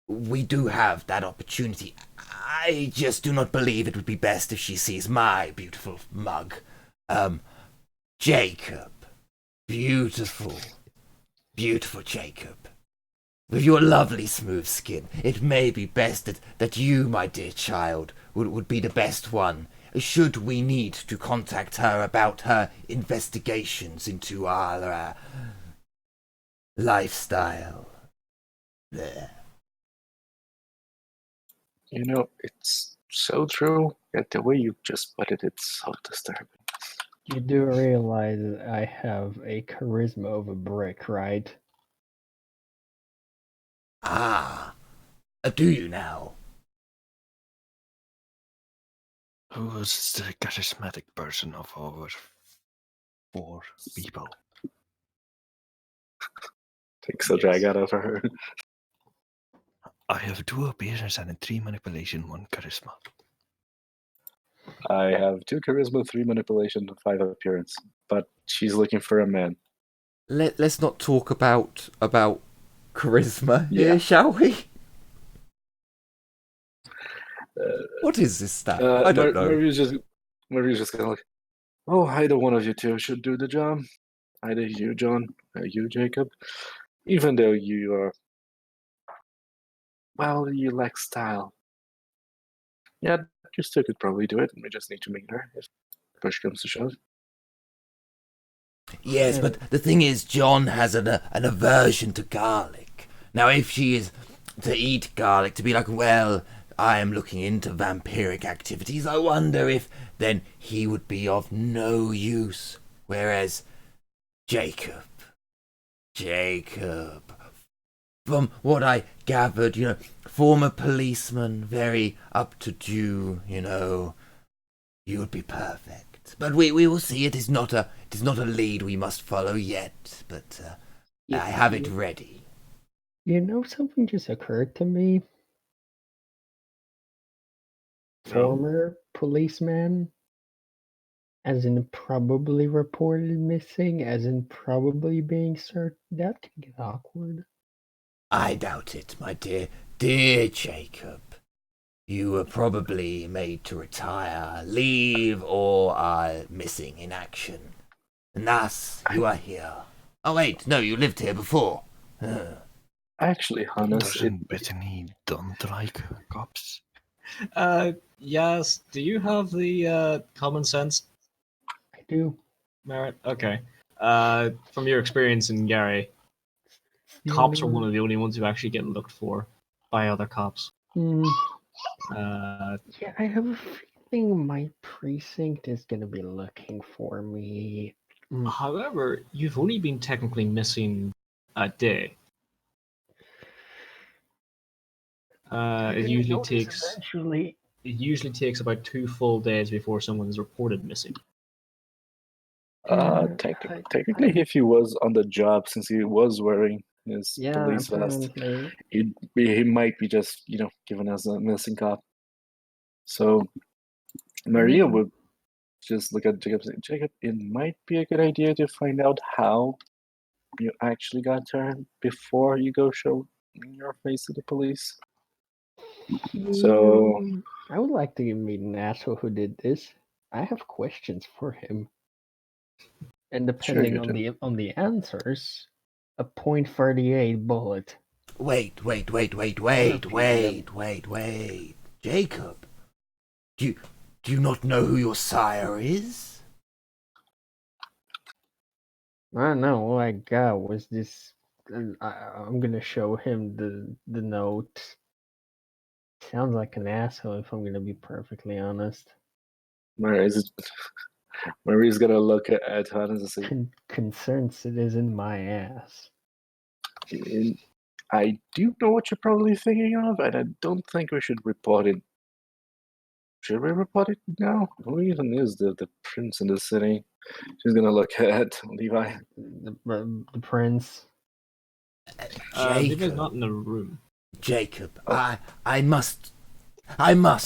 we do have that opportunity. I just do not believe it would be best if she sees my beautiful mug. Jacob. Beautiful Jacob. With your lovely smooth skin, it may be best that you, my dear child, would be the best one. Should we need to contact her about her investigations into our lifestyle. Blech. You know, it's so true, yet the way you just put it, it's so disturbing. You do realize that I have a charisma of a brick, right? Ah, do you now? Who is the charismatic person of our 4 people? Takes a drag out of her. I have 2 appearance and 3 manipulation, 1 charisma. I have 2 charisma, 3 manipulation, 5 appearance. But she's looking for a man. Let's not talk about charisma here, shall we? What is this stat? I don't know. Mario's just kind of like, oh, either one of you two should do the job. Either you, John, or you, Jacob. Even though you are, well, you lack style. Yeah, you still could probably do it. We just need to meet her if push comes to shove. Yes, but the thing is, John has an aversion to garlic. Now, if she is to eat garlic, to be like, well, I am looking into vampiric activities, I wonder if then he would be of no use. Whereas Jacob, from what I gathered, former policeman, very up to due, you would be perfect. But we will see. It is not a lead we must follow yet, but I have it ready. Something just occurred to me. Former policeman, as in probably reported missing, as in probably being searched. That can get awkward. I doubt it, my dear Jacob. You were probably made to retire, leave, or are missing in action. And thus, you are here. Oh wait, no, you lived here before. Actually, Hannes, Doesn't Bethany don't like cops? Yes. Do you have the common sense I do. merit? Okay. From your experience in Garry, It's the cops are only one of the only ones who actually get looked for by other cops. Hmm. Uh, Yeah, I have a feeling my precinct is gonna be looking for me. However, you've only been technically missing a day. They're It gonna usually notice takes eventually. about 2 full days before someone is reported missing. Yeah, technically, if he was on the job, since he was wearing his yeah, police vest, apparently. he might be just, given as a missing cop. So Maria would just look at Jacob and say, Jacob, it might be a good idea to find out how you actually got turned before you go show your face to the police. So, I would like to meet an asshole who did this. I have questions for him, and sure depending you on do. the answers, a .38 bullet. Wait. Jacob, do you not know who your sire is? I know. All I got was this. And I'm gonna show him the note. Sounds like an asshole, if I'm gonna be perfectly honest. Maria's gonna look at Hannes and say, Concerned citizen, my ass. I do know what you're probably thinking of, and I don't think we should report it. Should we report it now? Who even is the prince in the city? She's gonna look at Levi. The prince. Levi's not Jacob, in the room. Jacob, Oh. I must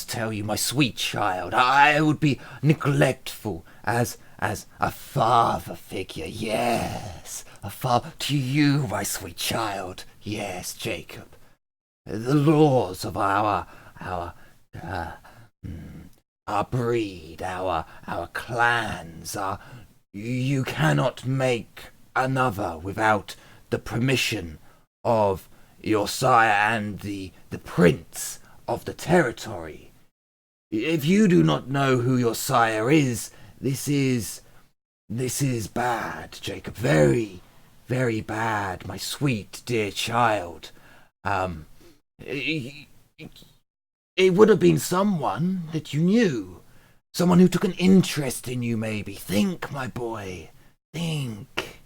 tell you, my sweet child, I would be neglectful as a father figure. Yes, a father to you, my sweet child. Yes, Jacob. The laws of our breed, our clans, you cannot make another without the permission of your sire and the prince of the territory. If you do not know who your sire is, this is bad, Jacob. Very, very bad, my sweet dear child. It would have been someone that you knew. Someone who took an interest in you, maybe. Think, my boy. Think.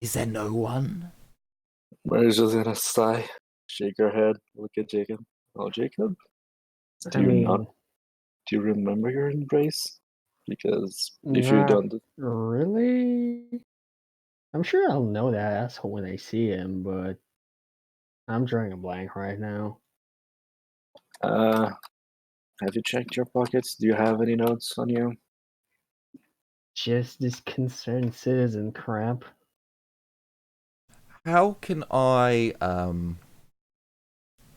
Is there no one? Maria's just gonna sigh, shake her head, look at Jacob. Oh, Jacob, I mean, do you remember your embrace? Because if you not don't, really. I'm sure I'll know that asshole when I see him, but I'm drawing a blank right now. have you checked your pockets? Do you have any notes on you? Just this concerned citizen crap. How can I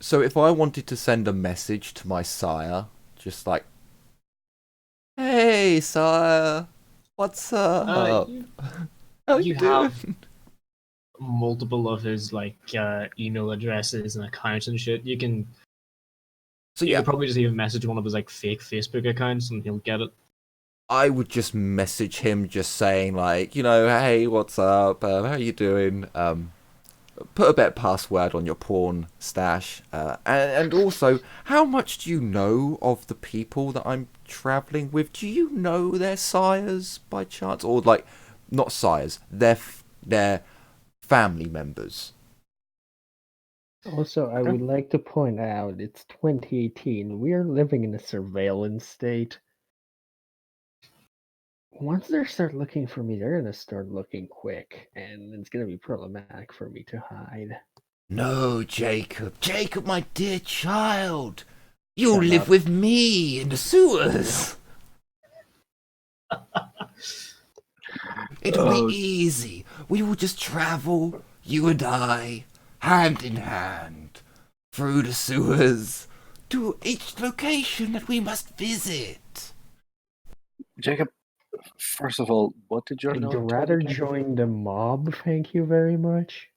so if I wanted to send a message to my sire, just like, hey sire, what's up? How you doing? have multiple of his email addresses and accounts and shit. You can probably just even message one of his fake Facebook accounts and he'll get it. I would just message him just saying like, hey, what's up? How you doing? Put a better password on your porn stash. And also, how much do you know of the people that I'm traveling with? Do you know their sires by chance? Or not sires, their family members? Also, I would like to point out it's 2018. We are living in a surveillance state. Once they start looking for me, they're gonna start looking quick, and it's gonna be problematic for me to hide. No, Jacob. Jacob, my dear child. You'll Shut live up. with me in the sewers. It'll be easy. We will just travel, you and I, hand in hand. through the sewers to each location that we must visit. Jacob, first of all, what did your I'd note tell rather you again? join the mob, thank you very much.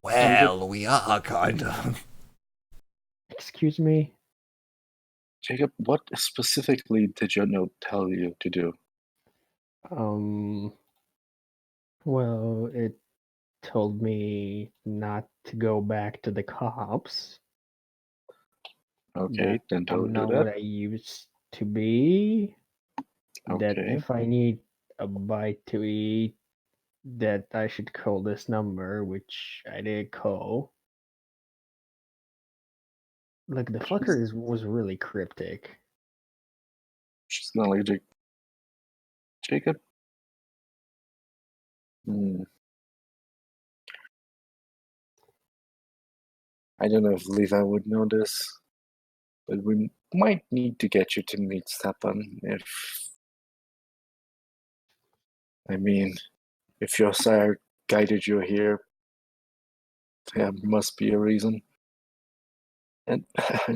Well, we are kind of. Excuse me? Jacob, what specifically did your note tell you to do? Well, it told me not to go back to the cops. Okay, That then don't I'm do not that. what I used to be. That Okay. if I need a bite to eat, that I should call this number, which I did call. Like, the fucker was really cryptic. She's not allergic. Jacob? I don't know if Levi would know this, but we might need to get you to meet Stepan if your sire guided you here, there must be a reason. And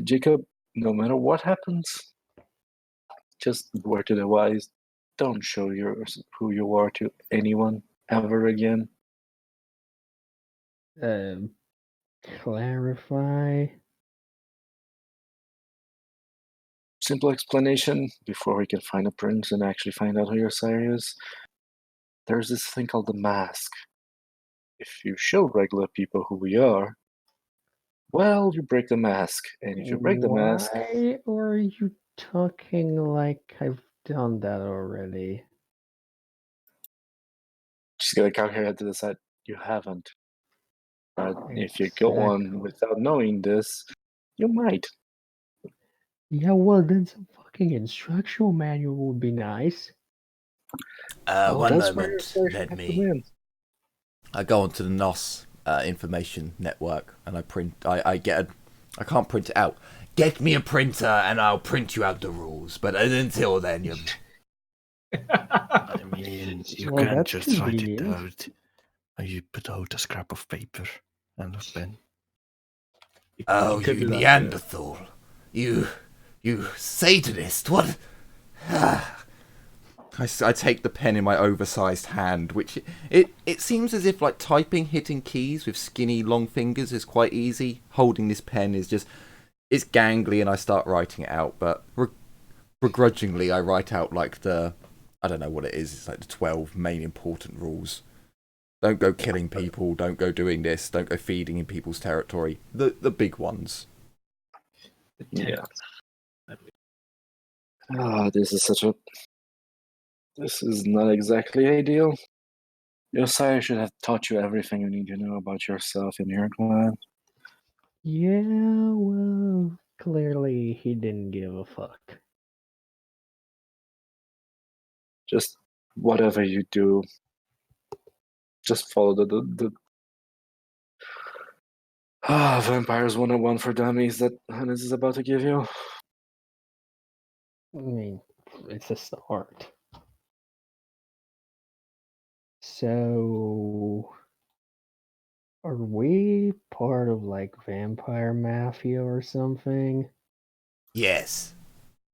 Jacob, no matter what happens, just word to the wise, don't show who you are to anyone ever again. Clarify. Simple explanation before we can find a prince and actually find out who your sire is. There's this thing called the mask. If you show regular people who we are, well, you break the mask. And if you break the mask, Why are you talking like I've done that already? she's gonna cock her head to the side. You haven't. But if you go on Exactly. without knowing this, you might. Yeah, well, then some fucking instructional manual would be nice. One That's where your moment, sire should let have to me. win. I go onto the NOS information network and I can't print it out. Get me a printer and I'll print you out the rules. But until then, you. I mean, you Well, can't that's just write it convenient. out. You put out a scrap of paper and a pen. Oh, could you do that, Neanderthal. You Satanist. What? I take the pen in my oversized hand, which it seems as if like typing hitting keys with skinny long fingers is quite easy. Holding this pen is just it's gangly, and I start writing it out. But begrudgingly, I write out like I don't know what it is. It's like the 12 main important rules. Don't go killing people. Don't go doing this. Don't go feeding in people's territory. The big ones. Yeah. This is not exactly ideal. Your sire should have taught you everything you need to know about yourself and your clan. Yeah, well, clearly he didn't give a fuck. Just whatever you do, just follow the Vampires 101 for Dummies that Hannes is about to give you. I mean, it's a start. So, are we part of like vampire mafia or something? Yes.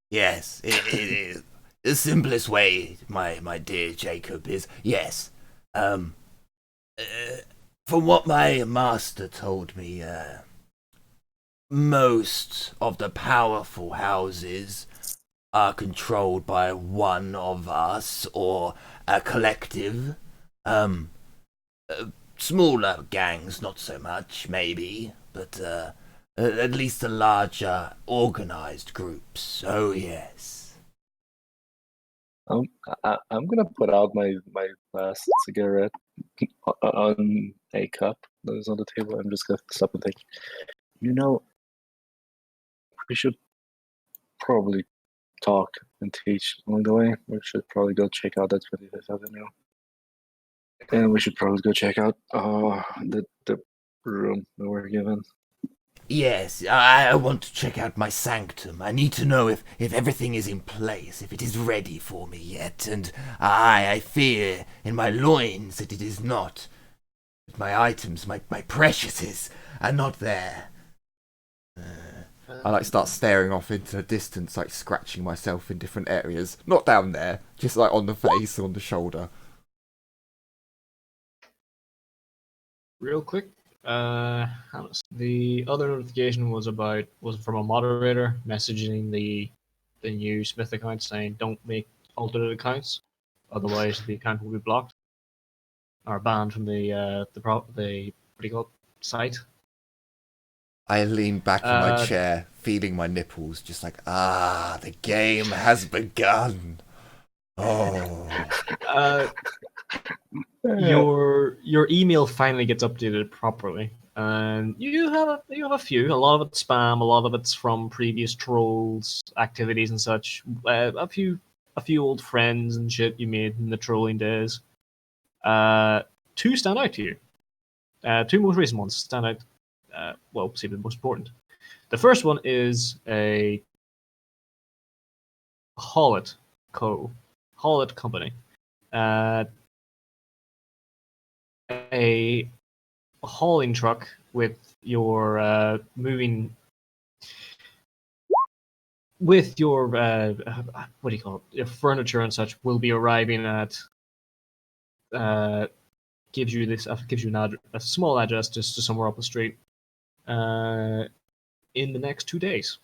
Yes. It is. The simplest way, my dear Jacob, is yes. From what my master told me, most of the powerful houses are controlled by one of us or a collective. Smaller gangs, not so much, maybe, but at least the larger organized groups. Oh yes. I'm gonna put out my last cigarette on a cup that is on the table. I'm just gonna stop and think. We should probably talk and teach along the way. We should probably go check out that 25th Avenue. And we should probably go check out the room that we're given. Yes, I want to check out my sanctum. I need to know if everything is in place, if it is ready for me yet, and I fear in my loins that it is not. My items, my preciouses, are not there. I like start staring off into the distance, like scratching myself in different areas. Not down there, just like on the face or on the shoulder. Real quick, Hannes, the other notification was from a moderator messaging the new Smith account saying don't make alternate accounts, otherwise the account will be blocked or banned from the what do you call it, site. I lean back in my chair, feeling my nipples, just like, the game has begun. Oh. Your email finally gets updated properly, and you have a few. A lot of it's spam. A lot of it's from previous trolls activities and such. A few old friends and shit you made in the trolling days. Two stand out to you. Two most recent ones stand out. Well, seem the most important. The first one is a Haulet company. A hauling truck with your what do you call it? Your furniture and such will be arriving at. Gives you a small address just to somewhere up the street. In the next 2 days.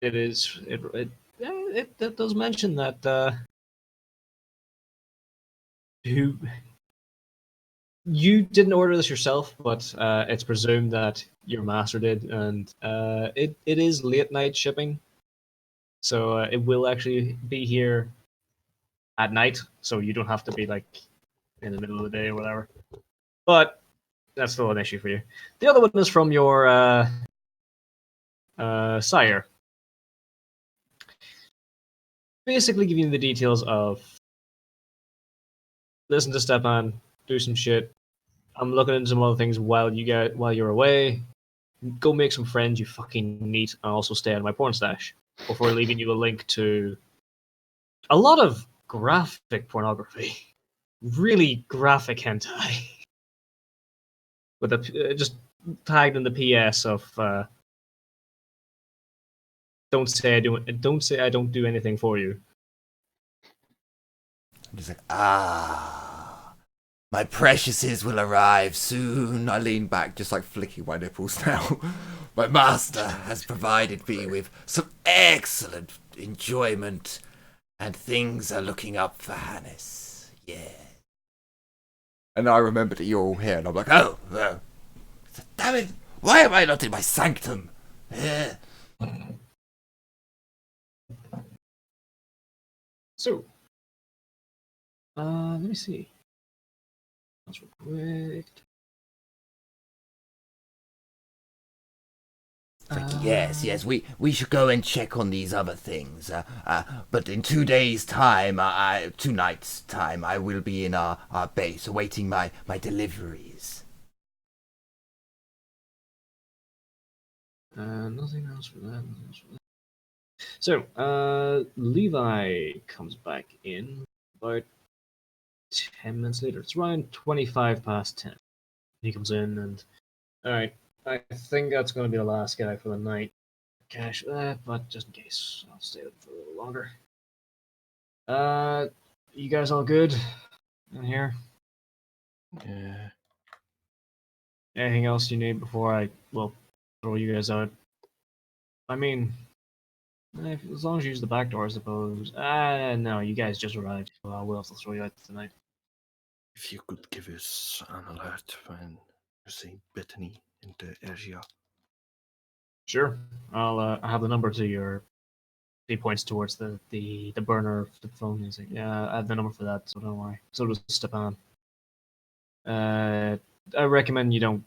It is. It does mention that you didn't order this yourself, but it's presumed that your master did, and it is late night shipping, so it will actually be here at night, so you don't have to be like in the middle of the day or whatever. But that's still an issue for you. The other one is from your sire. Basically giving you the details of listen to Stepan, do some shit. I'm looking into some other things while you're away. Go make some friends you fucking need, and also stay on my porn stash. Before leaving you a link to a lot of graphic pornography. Really graphic hentai. With just tagged in the PS of don't say I don't do anything for you. I'm just like, my preciouses will arrive soon. I lean back, just like flicking my nipples now. My master has provided me with some excellent enjoyment, and things are looking up for Hannes. Yeah. And I remember that you're all here, and I'm like, oh, damn it, why am I not in my sanctum? Yeah. So, let me see. That's real quick. Yes, we should go and check on these other things. But in 2 days' time, 2 nights' time, I will be in our base awaiting my deliveries. Nothing else for that. So, Levi comes back in about 10 minutes later. It's around 25 past 10. He comes in and, alright, I think that's going to be the last guy for the night. Cash that, but just in case, I'll stay for a little longer. You guys all good in here? Yeah. Anything else you need before I, throw you guys out? I mean, as long as you use the back door, I suppose. No, you guys just arrived, so I will have to throw you out tonight. If you could give us an alert when you see Bethany in the area. Sure. I have the number to your. He points towards the burner of the phone. He's like, "Yeah, I have the number for that, so don't worry." So does Stepan. I recommend you don't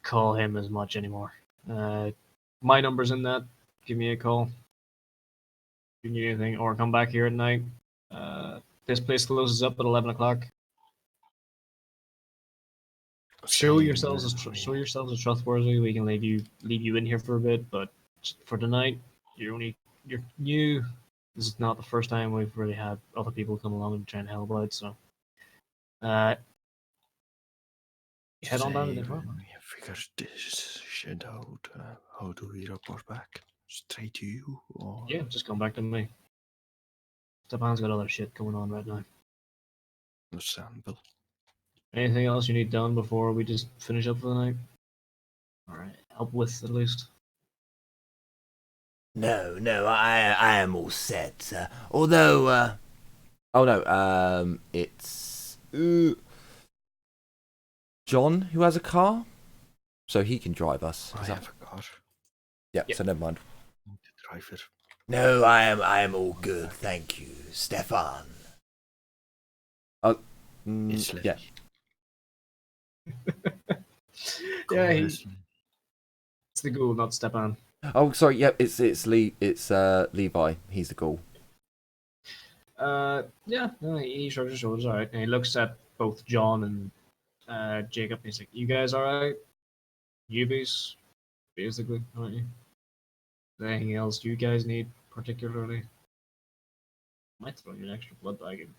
call him as much anymore. My number's in that. Give me a call if you need anything, or come back here at night. This place closes up at 11 o'clock. Show yourselves as trustworthy. We can leave you in here for a bit, but for tonight, you're new. this is not the first time we've really had other people come along and try and help out. So, head on down to the apartment. We have figured this shit out. How do we report back? Straight to you, or Yeah, just come back to me. Stefan's got other shit going on right now. understandable? Anything else you need done before we just finish up for the night? Alright, help with at least. No, I am all set. Although, oh no, it's John who has a car, so he can drive us. I Is that- have a car. Yeah, Yeah. so never mind. I'm the driver. No, I am all good, thank you, Stefan. It's yeah. Yeah, Honestly. it's the ghoul, not Stefan. Oh, sorry. Yep, it's Levi. He's the ghoul. Yeah, no, he shrugs his shoulders, alright. And he looks at both John and Jacob, and he's like, you guys alright? Newbies, basically, aren't you? Is there anything else you guys need particularly? Might throw you an extra blood bag in.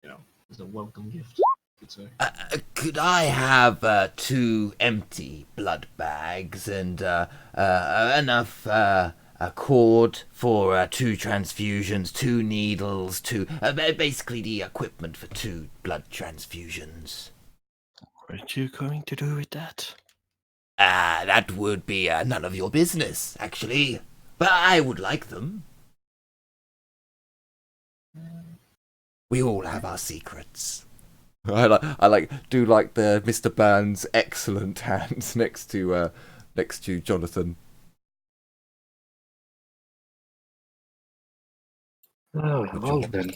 You know, as a welcome gift, you could say. Could I have 2 empty blood bags and enough cord for 2 transfusions, 2 needles, basically the equipment for 2 blood transfusions? What are you going to do with that? That would be none of your business, actually. But I would like them. We all have our secrets. I do like the Mr. Burns' excellent hands next to Jonathan. Oh, well then.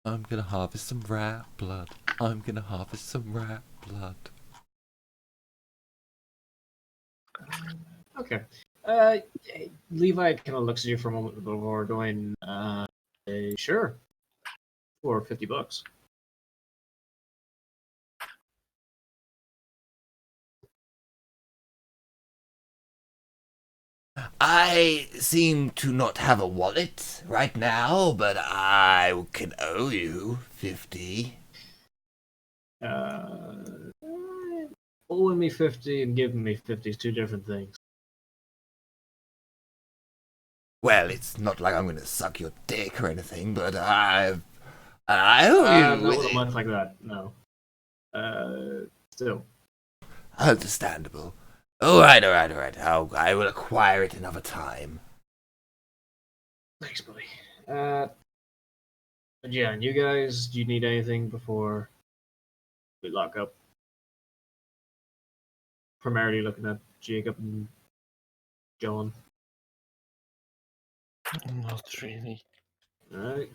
I'm gonna harvest some rat blood. I'm gonna harvest some rat blood. Okay. Levi kind of looks at you for a moment before going, sure. For $50. I seem to not have a wallet right now, but I can owe you 50. Owing me 50 and giving me 50 is 2 different things. Well, it's not like I'm gonna suck your dick or anything, but I owe you. Not with a month like that, no. Still. Understandable. Alright. I will acquire it another time. Thanks, buddy. But yeah, and you guys, do you need anything before we lock up? Primarily looking at Jacob and John. Not really. Alright.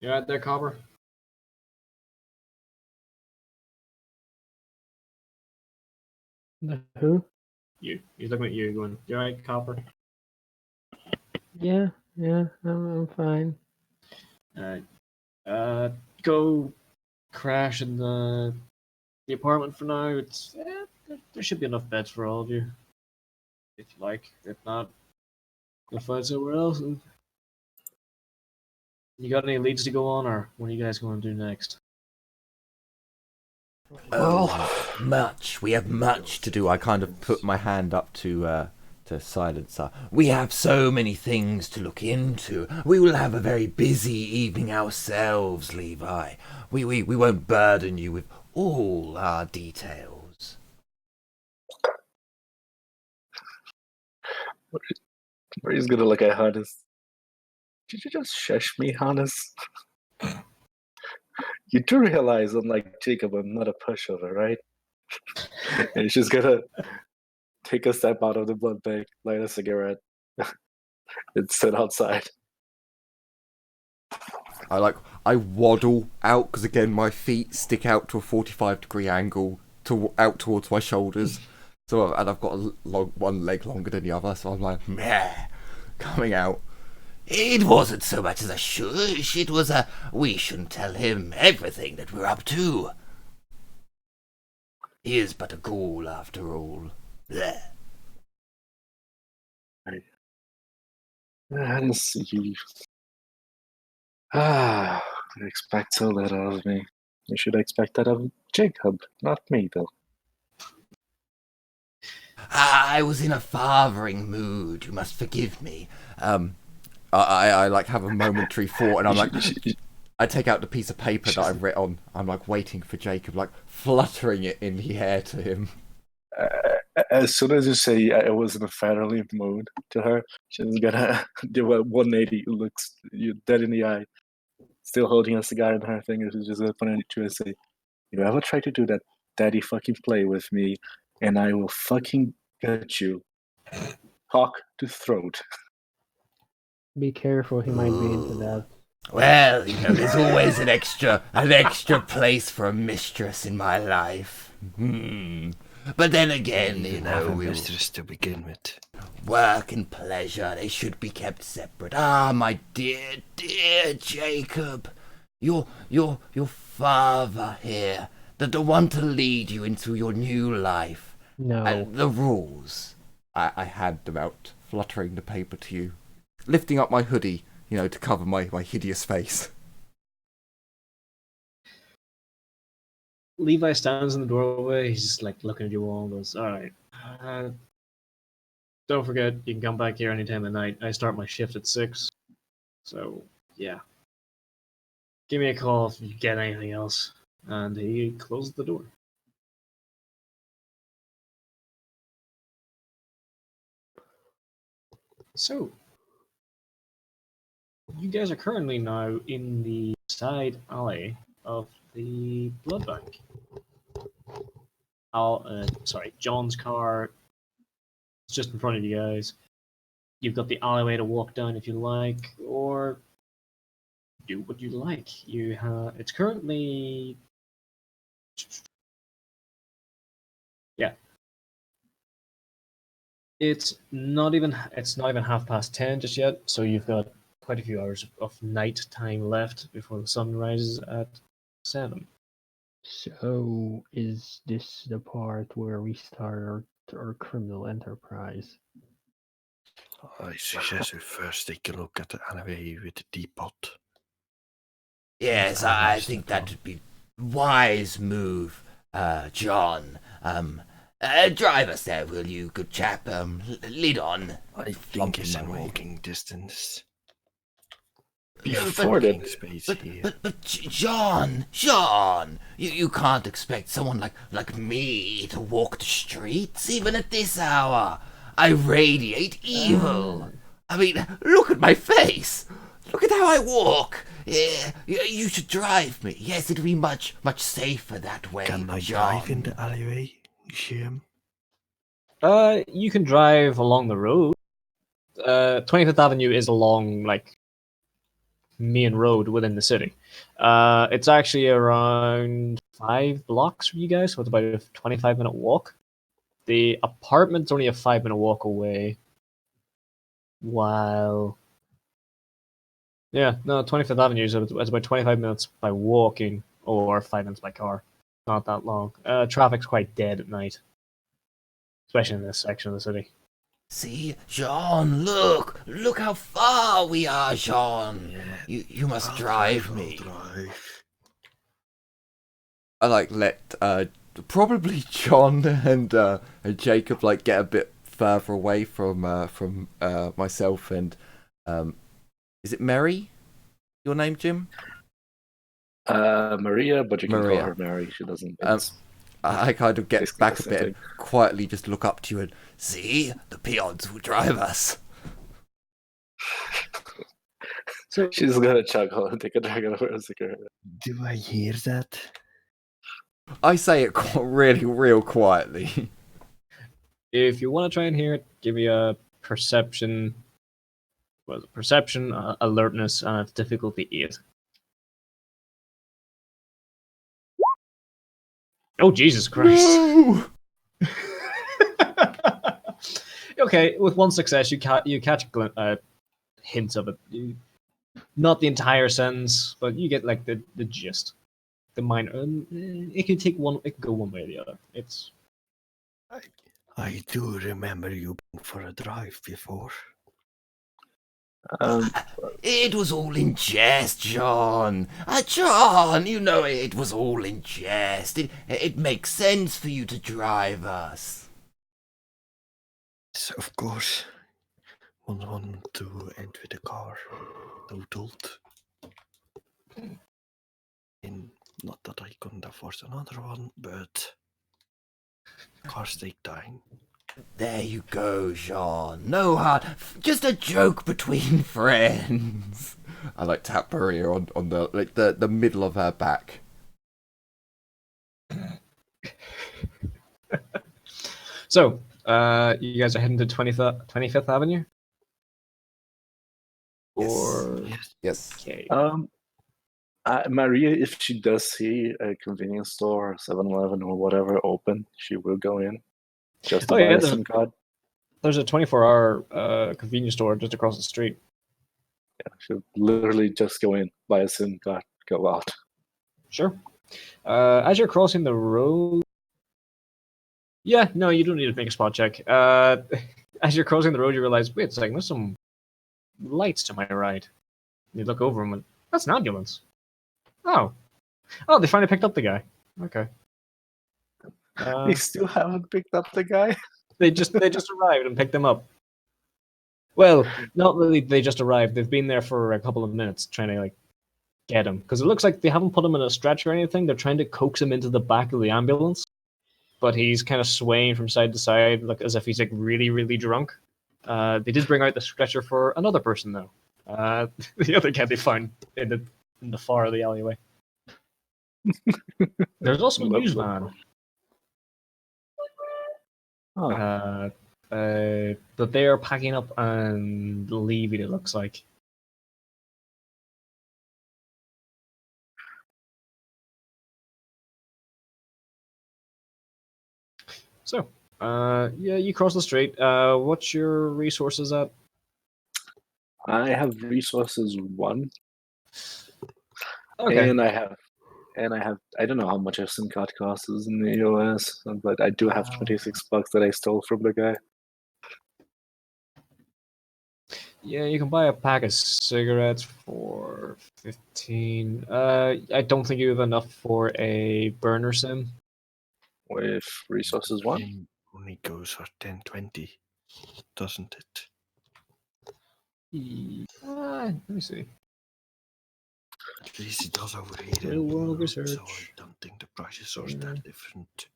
You alright there, Copper? The who? You. He's looking at you going, you alright, Copper? Yeah, I'm fine. Alright. Go crash in the apartment for now. It's there should be enough beds for all of you. If you like. If not, go find somewhere else. And... You got any leads to go on, or what are you guys going to do next? Much. We have much to do. I kind of put my hand up to Silencer. We have so many things to look into. We will have a very busy evening ourselves, Levi. We won't burden you with all our details. He's gonna look at Hannes. Did you just shush me, Hannes? You do realize, unlike Jacob, I'm not a pushover, right? And she's gonna take a step out of the blood bag, light a cigarette, and sit outside. I waddle out because again my feet stick out to a 45-degree angle out towards my shoulders. And I've got one leg longer than the other, so I'm like meh, coming out. It wasn't so much as a shush, it was a we shouldn't tell him everything that we're up to. He is but a ghoul after all. Bleh. You expect so little of me. You should expect that of Jacob, not me, though. I was in a fathering mood, you must forgive me. I like have a momentary thought and I'm like, I take out the piece of paper that I've written on. I'm like waiting for Jacob, like fluttering it in the air to him. As soon as you say I was in a fatherly mood to her, she's gonna do a 180, looks you dead in the eye, still holding a cigar in her fingers. She's just gonna put it to you and say, "You ever try to do that daddy fucking play with me, and I will fucking get you, cock to throat." Be careful, he might be into that. Well, there's always an extra place for a mistress in my life. But then again, Have a we'll mistress to begin with. work and pleasure, they should be kept separate. Ah, my dear, dear Jacob, your father here, the one to lead you into your new life. No. The rules. I had them out, fluttering the paper to you, lifting up my hoodie, to cover my hideous face. Levi stands in the doorway. He's just like looking at you all and goes, "All right. Don't forget, you can come back here any time of night. I start my shift at 6. So, yeah. Give me a call if you get anything else." And he closed the door. So, you guys are currently now in the side alley of the blood bank. John's car is just in front of you guys. You've got the alleyway to walk down if you like, or do what you like. It's currently, it's not even 10:30 just yet. So you've got quite a few hours of night time left before the sun rises at 7. So, is this the part where we start our criminal enterprise? I suggest we first take a look at the alleyway with the teapot. Yes, I think that would be wise move, John. Drive us there, will you, good chap? Lead on. I think it's in walking distance. Before Space But, here. but John, you can't expect someone like me to walk the streets, even at this hour. I radiate evil. I mean, look at my face. Look at how I walk. Yeah, you should drive me. Yes, it'll be much safer that way. Can I John. drive in the alleyway, Jim? You can drive along the road. 25th Avenue is along, main road within the city. It's actually around 5 blocks from you guys, so it's about a 25-minute walk. The apartment's only a 5-minute walk away. While 25th Avenue is about 25 minutes by walking or 5 minutes by car. Not that long. Traffic's quite dead at night, especially in this section of the city. See, John, look how far we are, John. Yeah. You must drive I'll me. drive. I let probably John and Jacob get a bit further away from myself and is it Mary? Your name, Jim? Maria, but you can Maria. call her Mary. She doesn't. I kind of get basically back the a same bit thing. and quietly just look up to you and see the peons will drive us. So She's gonna chuckle and take a drag of her cigarette. Do I hear that? I say it really real quietly. if you want to try and hear it, give me a perception. Alertness, and it's difficulty 8. Oh, Jesus Christ. No! Okay, with one success, you catch a hints of it. Not the entire sentence, but you get like the gist. The minor. It can take one. It can go one way or the other. It's. I do remember you being for a drive before. It was all in jest, John. John, you know it was all in jest. It makes sense for you to drive us. Yes, of course. Want to enter the car, totaled. And not that I couldn't afford another one, but cars take time. There you go, Jean. No hard, just a joke between friends. I like tap Maria on the middle of her back. So, you guys are heading to 25th Avenue? Or Yes. okay. Maria, if she does see a convenience store, 7-Eleven or whatever open, she will go in just to buy a SIM card. There's a 24-hour convenience store just across the street. Yeah, she'll literally just go in, buy a SIM card, go out. Sure. As you're crossing the road... Yeah, no, you don't need to make a spot check. As you're crossing the road, you realize, wait a second, there's some lights to my right. You look over and that's an ambulance. Oh, they finally picked up the guy. Okay. They still haven't picked up the guy. They just arrived and picked him up. Well, not really. They just arrived. They've been there for a couple of minutes trying to get him because it looks like they haven't put him in a stretcher or anything. They're trying to coax him into the back of the ambulance, but he's kind of swaying from side to side, like as if he's really, really drunk. They did bring out the stretcher for another person though. The other guy they found in the far of the alleyway. There's also a news van. Oh. But they are packing up and leaving, it looks like. So, yeah, you cross the street. What's your resources at? I have resources 1. Okay. And I have I don't know how much a SIM card costs in the US, but I do have $26 that I stole from the guy. Yeah, you can buy a pack of cigarettes for 15. I don't think you have enough for a burner sim. With resources 1? It only goes for 10-20, doesn't it? Let me see. At least it does over here. Real world So I research. don't think the prices are that different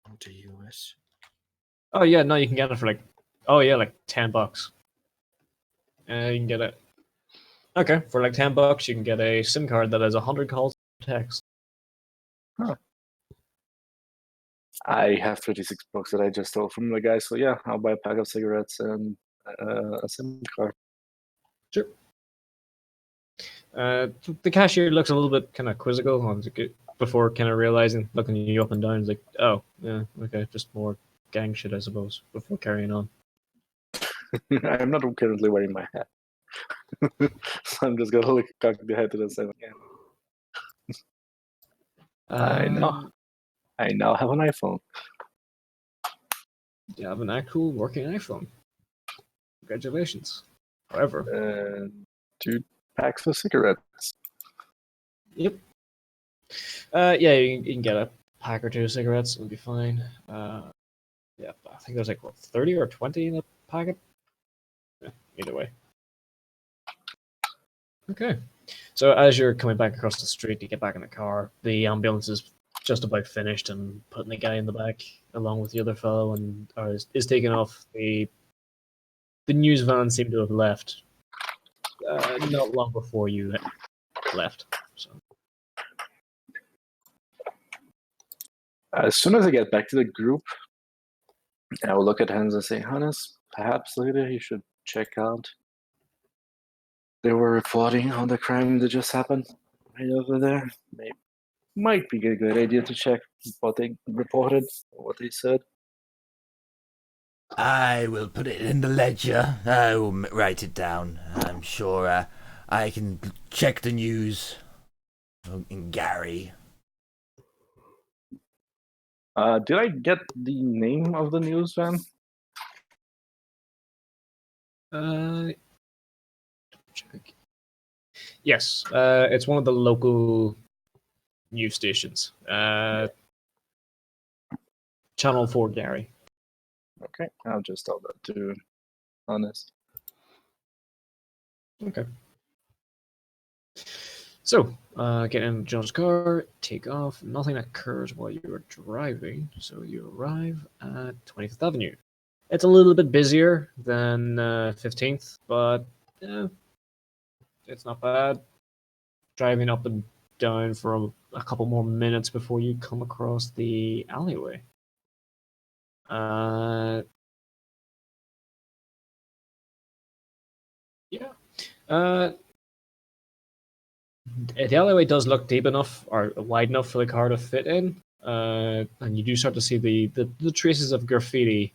from the US. Oh yeah, no, you can get it for like $10. You can get it. Okay, for like $10, you can get a SIM card that has 100 calls and text. Huh. I have $26 that I just stole from the guy, so yeah, I'll buy a pack of cigarettes and a SIM card. Sure. The cashier looks a little bit kind of quizzical before kind of realizing, looking you up and down. He's like, oh, yeah, okay, just more gang shit, I suppose, before carrying on. I'm not currently wearing my hat. So I'm just gonna cock the head to the side again. I now have an iPhone. You have an actual working iPhone. Congratulations. However. And 2 packs of cigarettes. Yep. Yeah, you can get a pack or 2 of cigarettes. It'll be fine. Yeah, I think there's 30 or 20 in a packet. Yeah, either way. Okay. So as you're coming back across the street, you get back in the car. The ambulance is just about finished and putting the guy in the back along with the other fellow and is taking off. The news van seemed to have left not long before you left. So. As soon as I get back to the group, I will look at Hans and say, Hannes, perhaps later you should check out. They were reporting on the crime that just happened right over there. Might be a good idea to check what they reported, what they said. I will put it in the ledger. I will write it down. I'm sure I can check the news in Garry. Did I get the name of the news van? Check. Yes, it's one of the local news stations. Channel 4 Garry. Okay, I'll just tell that to Honest. Okay. So, get in John's car, take off. Nothing occurs while you are driving, so you arrive at 25th Avenue. It's a little bit busier than 15th, but it's not bad. Driving up and down for a couple more minutes before you come across the alleyway. Yeah. The alleyway does look deep enough or wide enough for the car to fit in, and you do start to see the traces of graffiti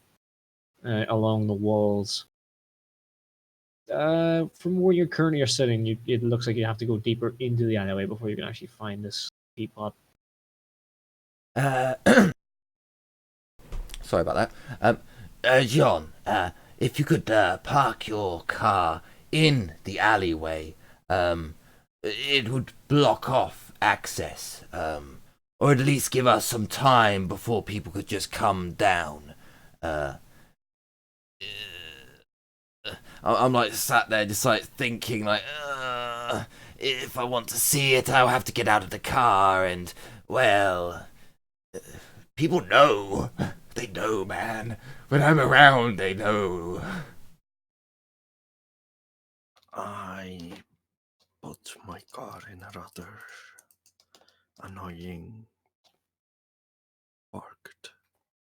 along the walls. From where you currently are sitting, it looks like you have to go deeper into the alleyway before you can actually find this teapot. Sorry about that. John, if you could park your car in the alleyway, it would block off access, or at least give us some time before people could just come down. I'm like sat there just like thinking like, if I want to see it, I'll have to get out of the car and, well, people know. They know, man. When I'm around, they know. I put my car in a rather annoying parked.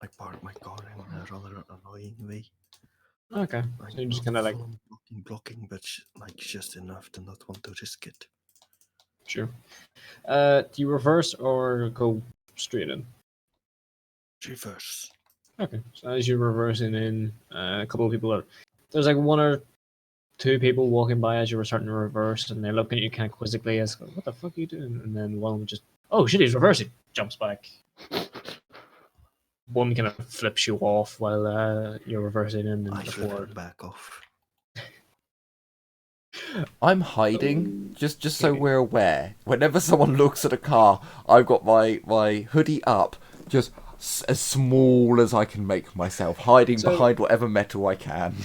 I parked my car in a rather annoying way. Okay, so you're just kind of like blocking, but like just enough to not want to risk it. Sure. Do you reverse or go straight in? Reverse. Okay, so as you're reversing in, a couple of people are. There's like one or two people walking by as you were starting to reverse, and they're looking at you kind of quizzically as, "What the fuck are you doing?" And then one of them just, "Oh shit, he's reversing!" Jumps back. One kind of flips you off while you're reversing in, and I should before have back off. I'm hiding, just so we're aware. Whenever someone looks at a car, I've got my hoodie up, just as small as I can make myself, hiding behind whatever metal I can.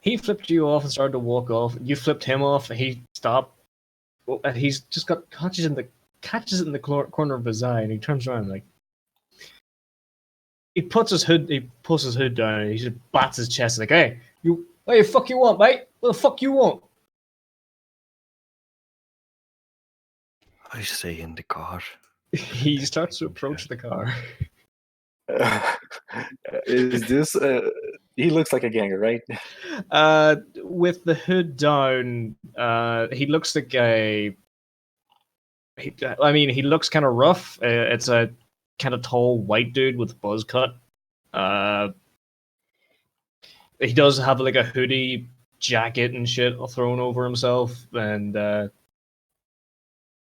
He flipped you off and started to walk off. You flipped him off. He stopped. Well, he's just got catches it in the corner of his eye, and he turns around like he pulls his hood down, and he just bats his chest like, "Hey, what the fuck you want, mate? What the fuck you want?" I stay in the car. He starts to approach the car. Is this? He looks like a ganger, right? With the hood down, he looks like a. He looks kind of rough. It's a kind of tall white dude with a buzz cut. He does have like a hoodie, jacket, and shit thrown over himself, and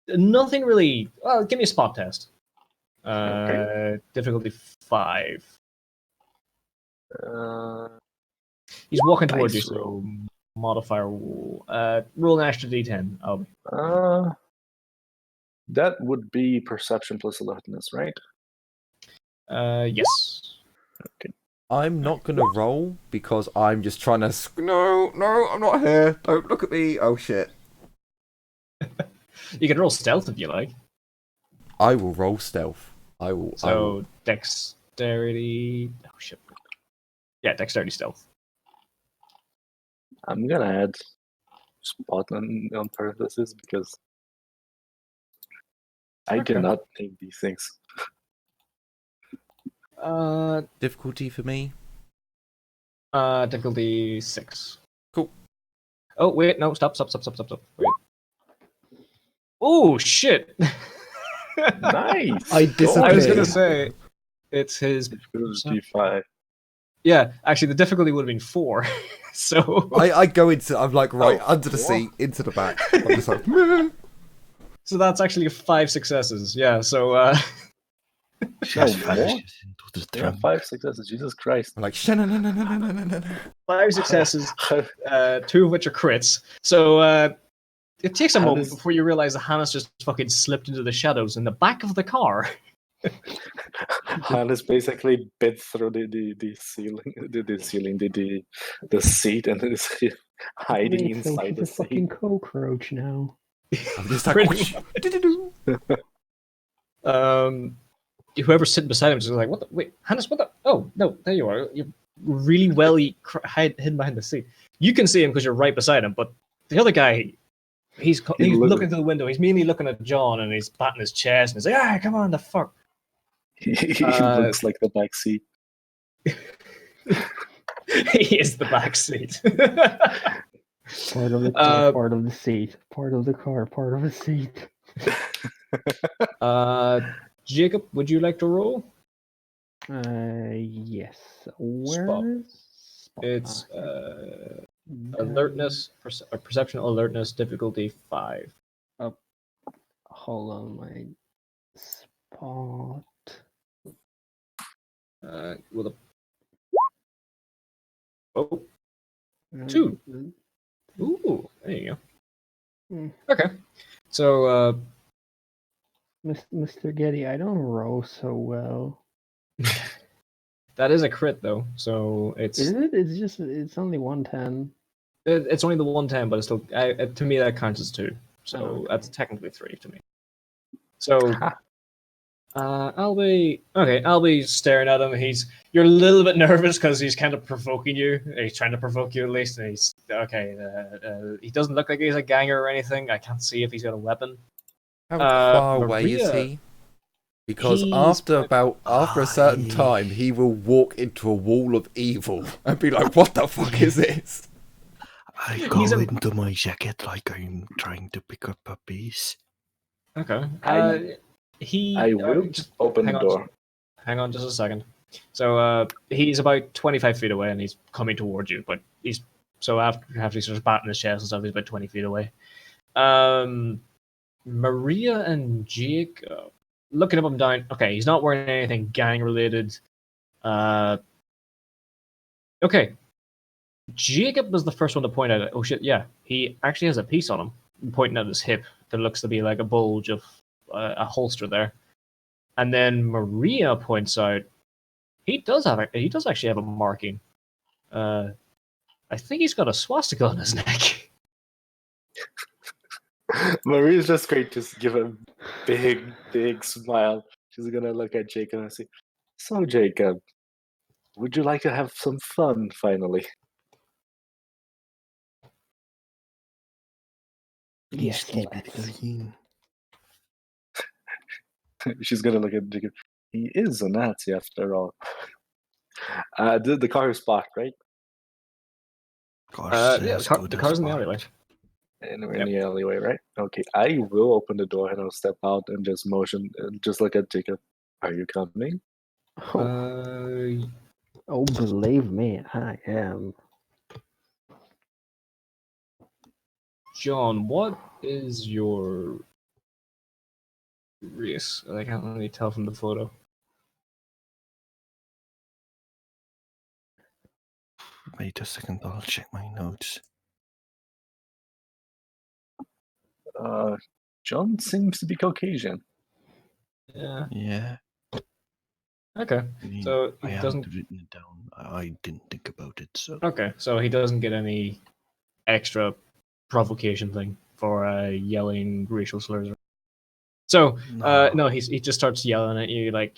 nothing really. Well, give me a spot test. Okay. Difficulty 5. Uh, He's walking towards you, dice so modifier roll. Roll an extra d10. that would be perception plus alertness, right? Yes. Okay. I'm not gonna roll because I'm just trying to. No, I'm not here. Don't look at me. Oh shit. You can roll stealth if you like. I will roll stealth. I will. So dexterity. Oh shit. Yeah, dexterity stealth. I'm gonna add spot on parentheses because I cannot name these things. Difficulty for me. Difficulty 6. Cool. Oh wait, no, stop. Wait. Oh shit! Nice. I disappeared. I was gonna say it's his Difficulty 5. Yeah, actually, the difficulty would have been 4. So I go into, I'm like, right, Oh, under the what? seat, into the back. I'm just like, meh. so that's actually 5 successes. Yeah, so She No, has what? vanishes into the Yeah, trunk. 5 successes. Jesus Christ. I'm like, sha-na-na-na-na-na-na-na. 5 successes, 2 of which are crits. So it takes a How moment does- before you realize that Hannes just fucking slipped into the shadows in the back of the car. Hannes basically bit through the ceiling, the seat, and is hiding Wait, so inside she's the a seat. fucking cockroach now. I'm just like, Pretty whoosh. Whoever's sitting beside him is like, "What the? Wait, Hannes, what the? Oh no, there you are. You're really well hidden behind the seat. You can see him because you're right beside him, but the other guy, he's looking through the window. He's mainly looking at John, and he's patting his chest, and he's like, "Ah, come on, the fuck." He looks like the back seat. He is the back seat. Part of the car, part of the seat, part of the car, part of the seat. Jacob, would you like to roll? Yes. Spot. Awareness? Spot. It's alertness, perception, alertness, difficulty 5. Hold on, my spot. With a 2. Ooh, there you go. Hmm. Okay, so Mr. Getty, I don't roll so well. that is a crit though. So Is it? It's only 110. it's only the 110, but it's still to me that counts as 2. So Okay. that's technically 3 to me. So I'll be staring at him. You're a little bit nervous because he's kind of provoking you. He's trying to provoke you at least, and he's okay. He doesn't look like he's a ganger or anything. I can't see if he's got a weapon. How far away Maria, is he? Because he's after a certain time, he will walk into a wall of evil and be like, "What the fuck is this?" I go into my jacket like I'm trying to pick up a piece. Okay. I will just open the door. Hang on just a second. So he's about 25 feet away and he's coming towards you, but after he starts batting his chest and stuff, he's about 20 feet away. Maria and Jake, looking up him down. Okay, he's not wearing anything gang related. Okay. Jacob was the first one to point out, oh shit, yeah, he actually has a piece on him, pointing at his hip that looks to be like a bulge of a holster there. And then Maria points out he does actually have a marking. I think he's got a swastika on his neck. Maria's just going to give a big smile. She's gonna look at Jacob and say, "So, Jacob, would you like to have some fun finally?" Yes, Please let's. keep it clean. She's gonna look at Jacob. He is a Nazi after all. The car is parked, right? The car's in the alleyway. In the alleyway, right? Okay, I will open the door and I'll step out and just motion, just look at Jacob. Are you coming? Oh, believe me, I am. John, what is your race? I can't really tell from the photo. Wait a second, I'll check my notes. John seems to be Caucasian. Yeah. Yeah. Okay. So I he haven't doesn't. written it down. I didn't think about it, so. Okay, so he doesn't get any extra provocation thing for yelling racial slurs. So no, he just starts yelling at you like.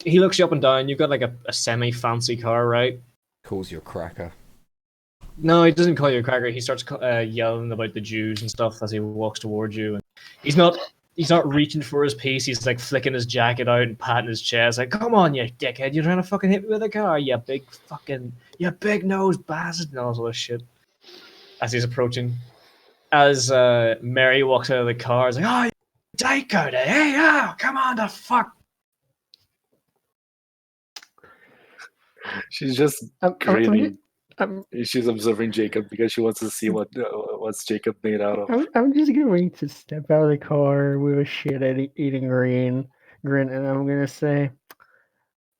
He looks you up and down. You've got like a semi-fancy car, right? Calls you a cracker. No, he doesn't call you a cracker. He starts yelling about the Jews and stuff as he walks towards you. And he's not reaching for his piece. He's like flicking his jacket out and patting his chest. Like, come on, you dickhead! You're trying to fucking hit me with a car, you big nose bastard, and all sort of shit. As he's approaching, as Mary walks out of the car, he's like, "Oh, you dyke out there! Hey, oh, come on, the fuck!" She's just I'm grinning. I'm, She's observing Jacob because she wants to see what's Jacob made out of. I'm just going to step out of the car with a shit eating grin, and I'm gonna say,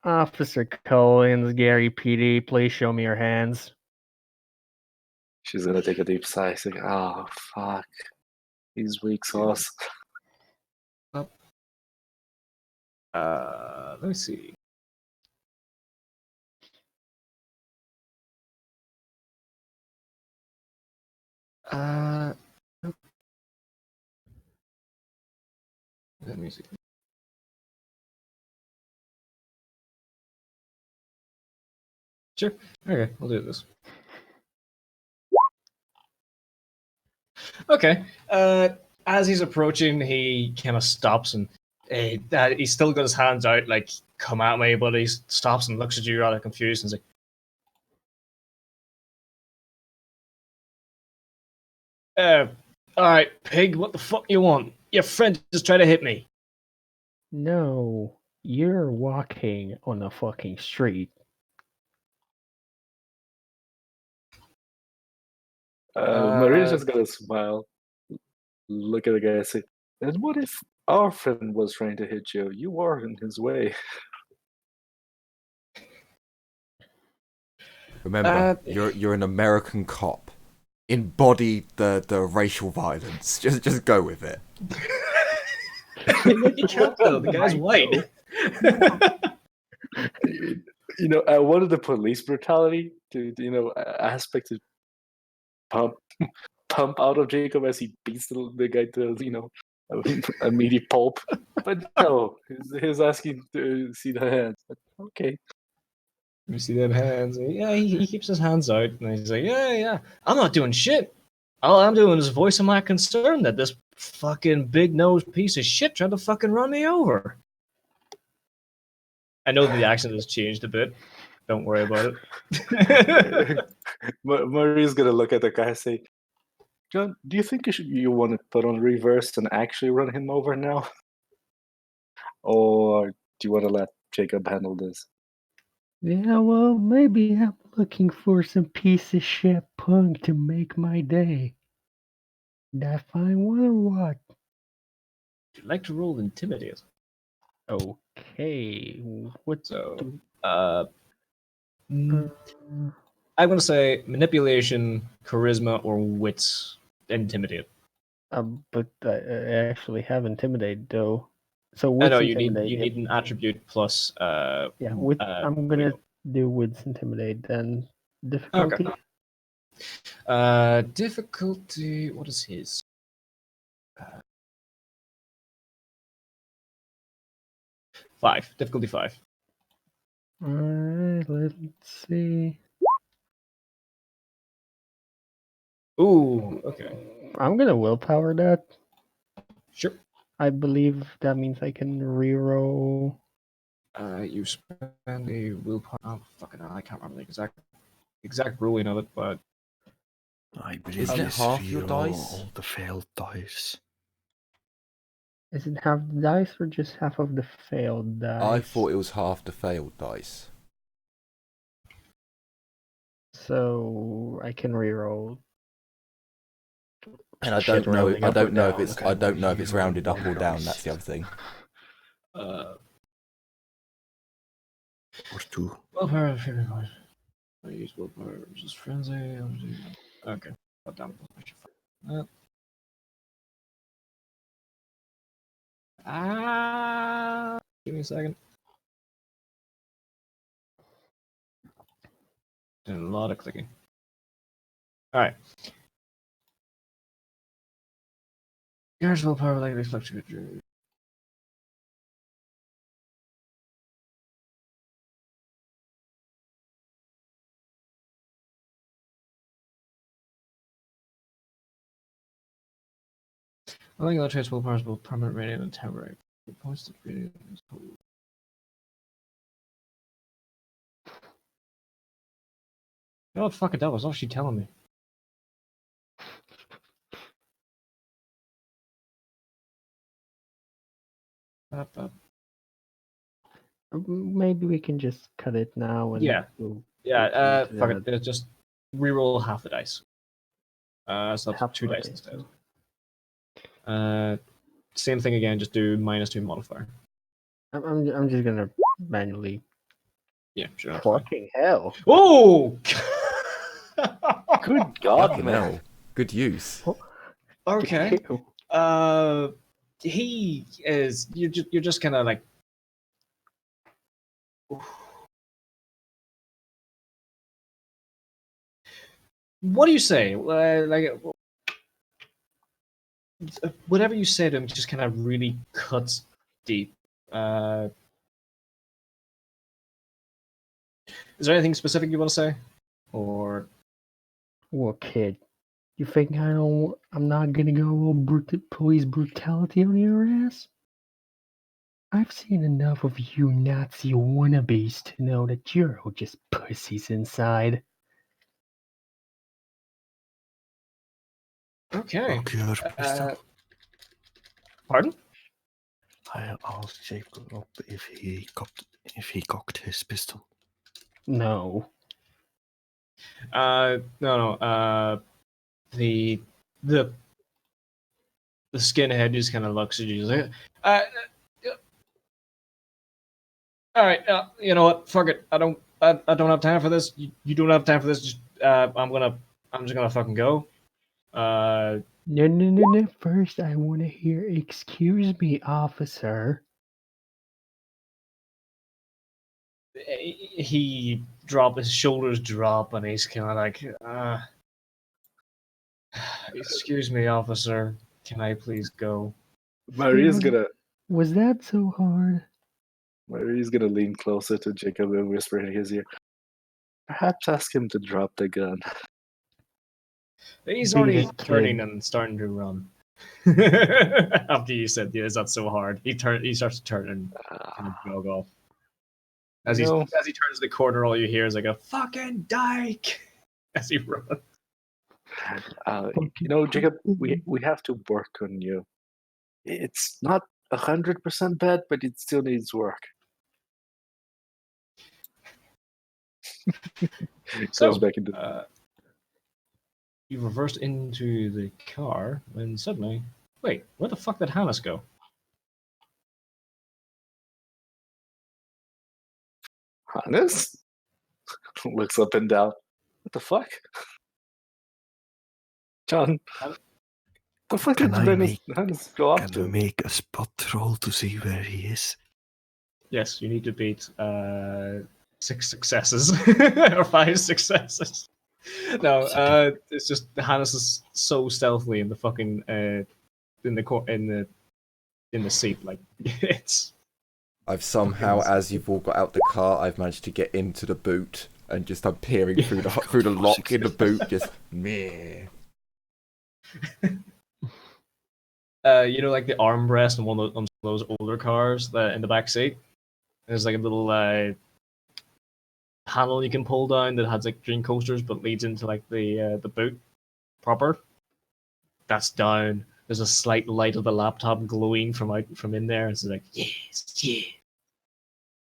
Officer Collins, Gary PD, please show me your hands. She's gonna take a deep sigh. She's like, "Oh fuck, he's weak sauce." Let me see. Let me see. Sure. Okay, we'll do this. Okay. As he's approaching, he kind of stops and he's still got his hands out, like, come at me, but he stops and looks at you rather confused and is like, alright, pig, what the fuck you want? Your friend just tried to hit me. No, you're walking on a fucking street. Maria's just gonna smile, look at the guy and say, "And what if our friend was trying to hit you? You are in his way." Remember, you're an American cop. Embody the racial violence. Just go with it. You can't though, the guy's white. You know, I wanted the police brutality to aspect to pump out of Jacob as he beats the guy to a meaty pulp, but no, he's asking to see the hands. Okay. You see them hands? Yeah, he keeps his hands out, and he's like, yeah, I'm not doing shit. All I'm doing is voicing my concern that this fucking big-nosed piece of shit tried to fucking run me over. I know the accent has changed a bit. Don't worry about it. Murray's gonna look at the guy and say, "John, do you think you want to put on reverse and actually run him over now? Or do you want to let Jacob handle this?" Yeah, well, maybe I'm looking for some piece of shit punk to make my day. That fine one or what? Would you like to roll Intimidate? Okay, what? So, Uh, I'm going to say Manipulation, Charisma, or Wits. Intimidate. but I actually have Intimidate though. So I what's know you Intimidate? need an attribute plus. Yeah, I'm gonna do with Intimidate then. Difficulty. Okay. Difficulty. What is his? 5. Difficulty 5. Alright, let's see. Ooh. Okay. I'm gonna willpower that. Sure. I believe that means I can reroll. You spend a willpower. Oh, fucking hell, I can't remember the exact ruling of it, but I believe Isn't it this half your reroll dice? all the failed dice. Is it half the dice or just half of the failed dice? I thought it was half the failed dice. So I can reroll. And I Shit don't know. rounding I up don't or know if down. it's. I don't know if it's rounded up or down. That's the other thing. Or 2. willpower. I use willpower versus frenzy. Okay. Oh, damn it. I should find that. Give me a second. Doing a lot of clicking. All right. Yours willpower likely fluctuate. I think that traits willpower is both permanent radiant and temporary. Points to radiant is cool. You know what? Fuck it. That was all she telling me. Maybe we can just cut it now and Yeah. we'll Yeah, get into fuck it. that There's just reroll half the dice. So half two dice okay, instead. so Same thing again, just do -2 modifier. I'm just gonna manually. Yeah, sure. That's fine. Fucking hell! Oh! Good God, Fucking man. hell. Good use. Okay. Ew. He is. You're just kind of like. What do you say? Whatever you say to him just kind of really cuts deep. Is there anything specific you want to say, or Well, kid, you think I'm not gonna go all police brutality on your ass? I've seen enough of you Nazi wannabes to know that you're all just pussies inside. okay? Look your pistol. Pardon? I asked Jacob up if he cocked his pistol. No. No. The the skinhead just kind of looks at you. He's like, all right. You know what? Fuck it. I don't have time for this. You don't have time for this. Just I'm just gonna fucking go. No. First, I want to hear, excuse me, officer. He his shoulders drop, and he's kind of like, excuse me, officer. Can I please go? Marie's gonna Was that so hard? lean closer to Jacob and whisper in his ear. Perhaps ask him to drop the gun. He's Beat already it, turning kid. and starting to run. After you said, "Yeah, that's so hard," he starts to turn and kind of jog off. As he turns the corner, all you hear is like a fucking dyke as he runs. Jacob, we have to work on you. It's not 100% bad, but it still needs work. Goes back into. You reversed into the car when suddenly, wait, where the fuck did Hannes go? Hannes looks up and down. What the fuck? John, the fuck did Hannes go off Can to? we make a spot roll to see where he is? Yes, you need to beat 6 successes or 5 successes. No, it's just Hannes is so stealthily in the fucking in the seat, like it's. I've somehow, as you've all got out the car, I've managed to get into the boot and just I'm peering through the lock in the boot, just meh. Like the armrest on one of those older cars that in the back seat, there's like a little panel you can pull down that has like drink coasters, but leads into like the boot proper. That's down. There's a slight light of the laptop glowing from in there. It's like yes, yeah.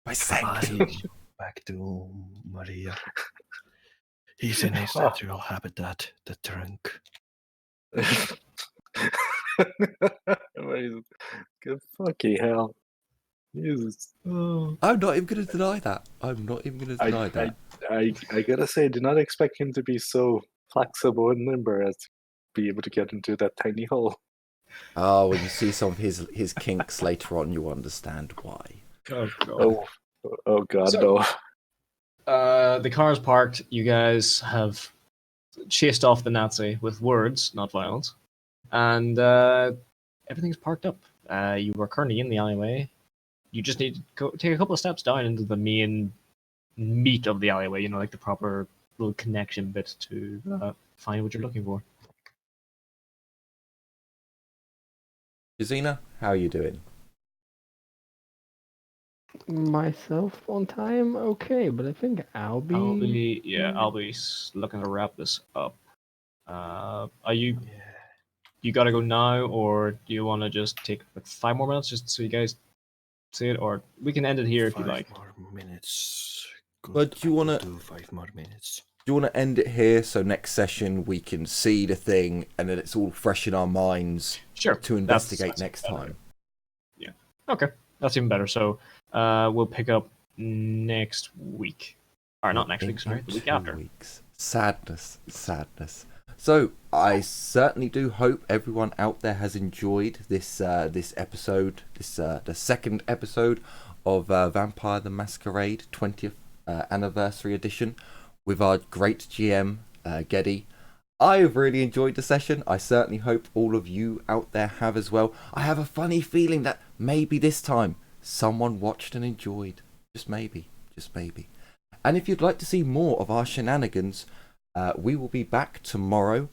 My sanctum. Back to Maria. He's in his natural habitat, the trunk. Fucking hell. Jesus. I'm not even going to deny that. I gotta say, do not expect him to be so flexible and limber as to be able to get into that tiny hole. Oh, when you see some of his kinks later on, you'll understand why. Oh god. Oh god, So, no. The car's parked. You guys have chased off the Nazi with words, not violence, and everything's parked up. You were currently in the alleyway. You just need to take a couple of steps down into the main meat of the alleyway. Like the proper little connection bit to find what you're looking for. Jazina, how are you doing? Myself on time, okay, but I think I'll be looking to wrap this up. Are you? You gotta go now, or do you want to just take like 5 more minutes just so you guys see it, or we can end it here if you 5 like. more minutes. Good. But do you I will wanna- do 5 more minutes? Do you want to end it here so next session we can see the thing and then it's all fresh in our minds Sure. to investigate That's next better. time? Okay, that's even better. So we'll pick up next week. Or not next week, sorry, the week 2 after. weeks. Sadness. So I certainly do hope everyone out there has enjoyed this episode, the second episode of Vampire the Masquerade 20th anniversary edition with our great GM Geddy. I've really enjoyed the session. I certainly hope all of you out there have as well. I have a funny feeling that maybe this time someone watched and enjoyed. Just maybe. And if you'd like to see more of our shenanigans, we will be back tomorrow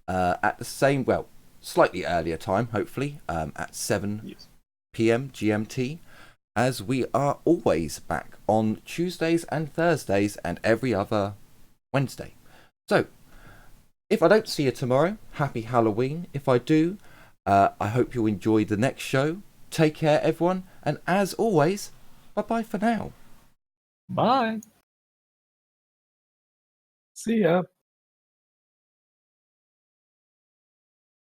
at the same, well, slightly earlier time, hopefully, at 7 p.m. GMT, as we are always back on Tuesdays and Thursdays and every other Wednesday. So, if I don't see you tomorrow, happy Halloween. If I do, I hope you'll enjoy the next show. Take care, everyone. And as always, bye-bye for now. Bye. See ya.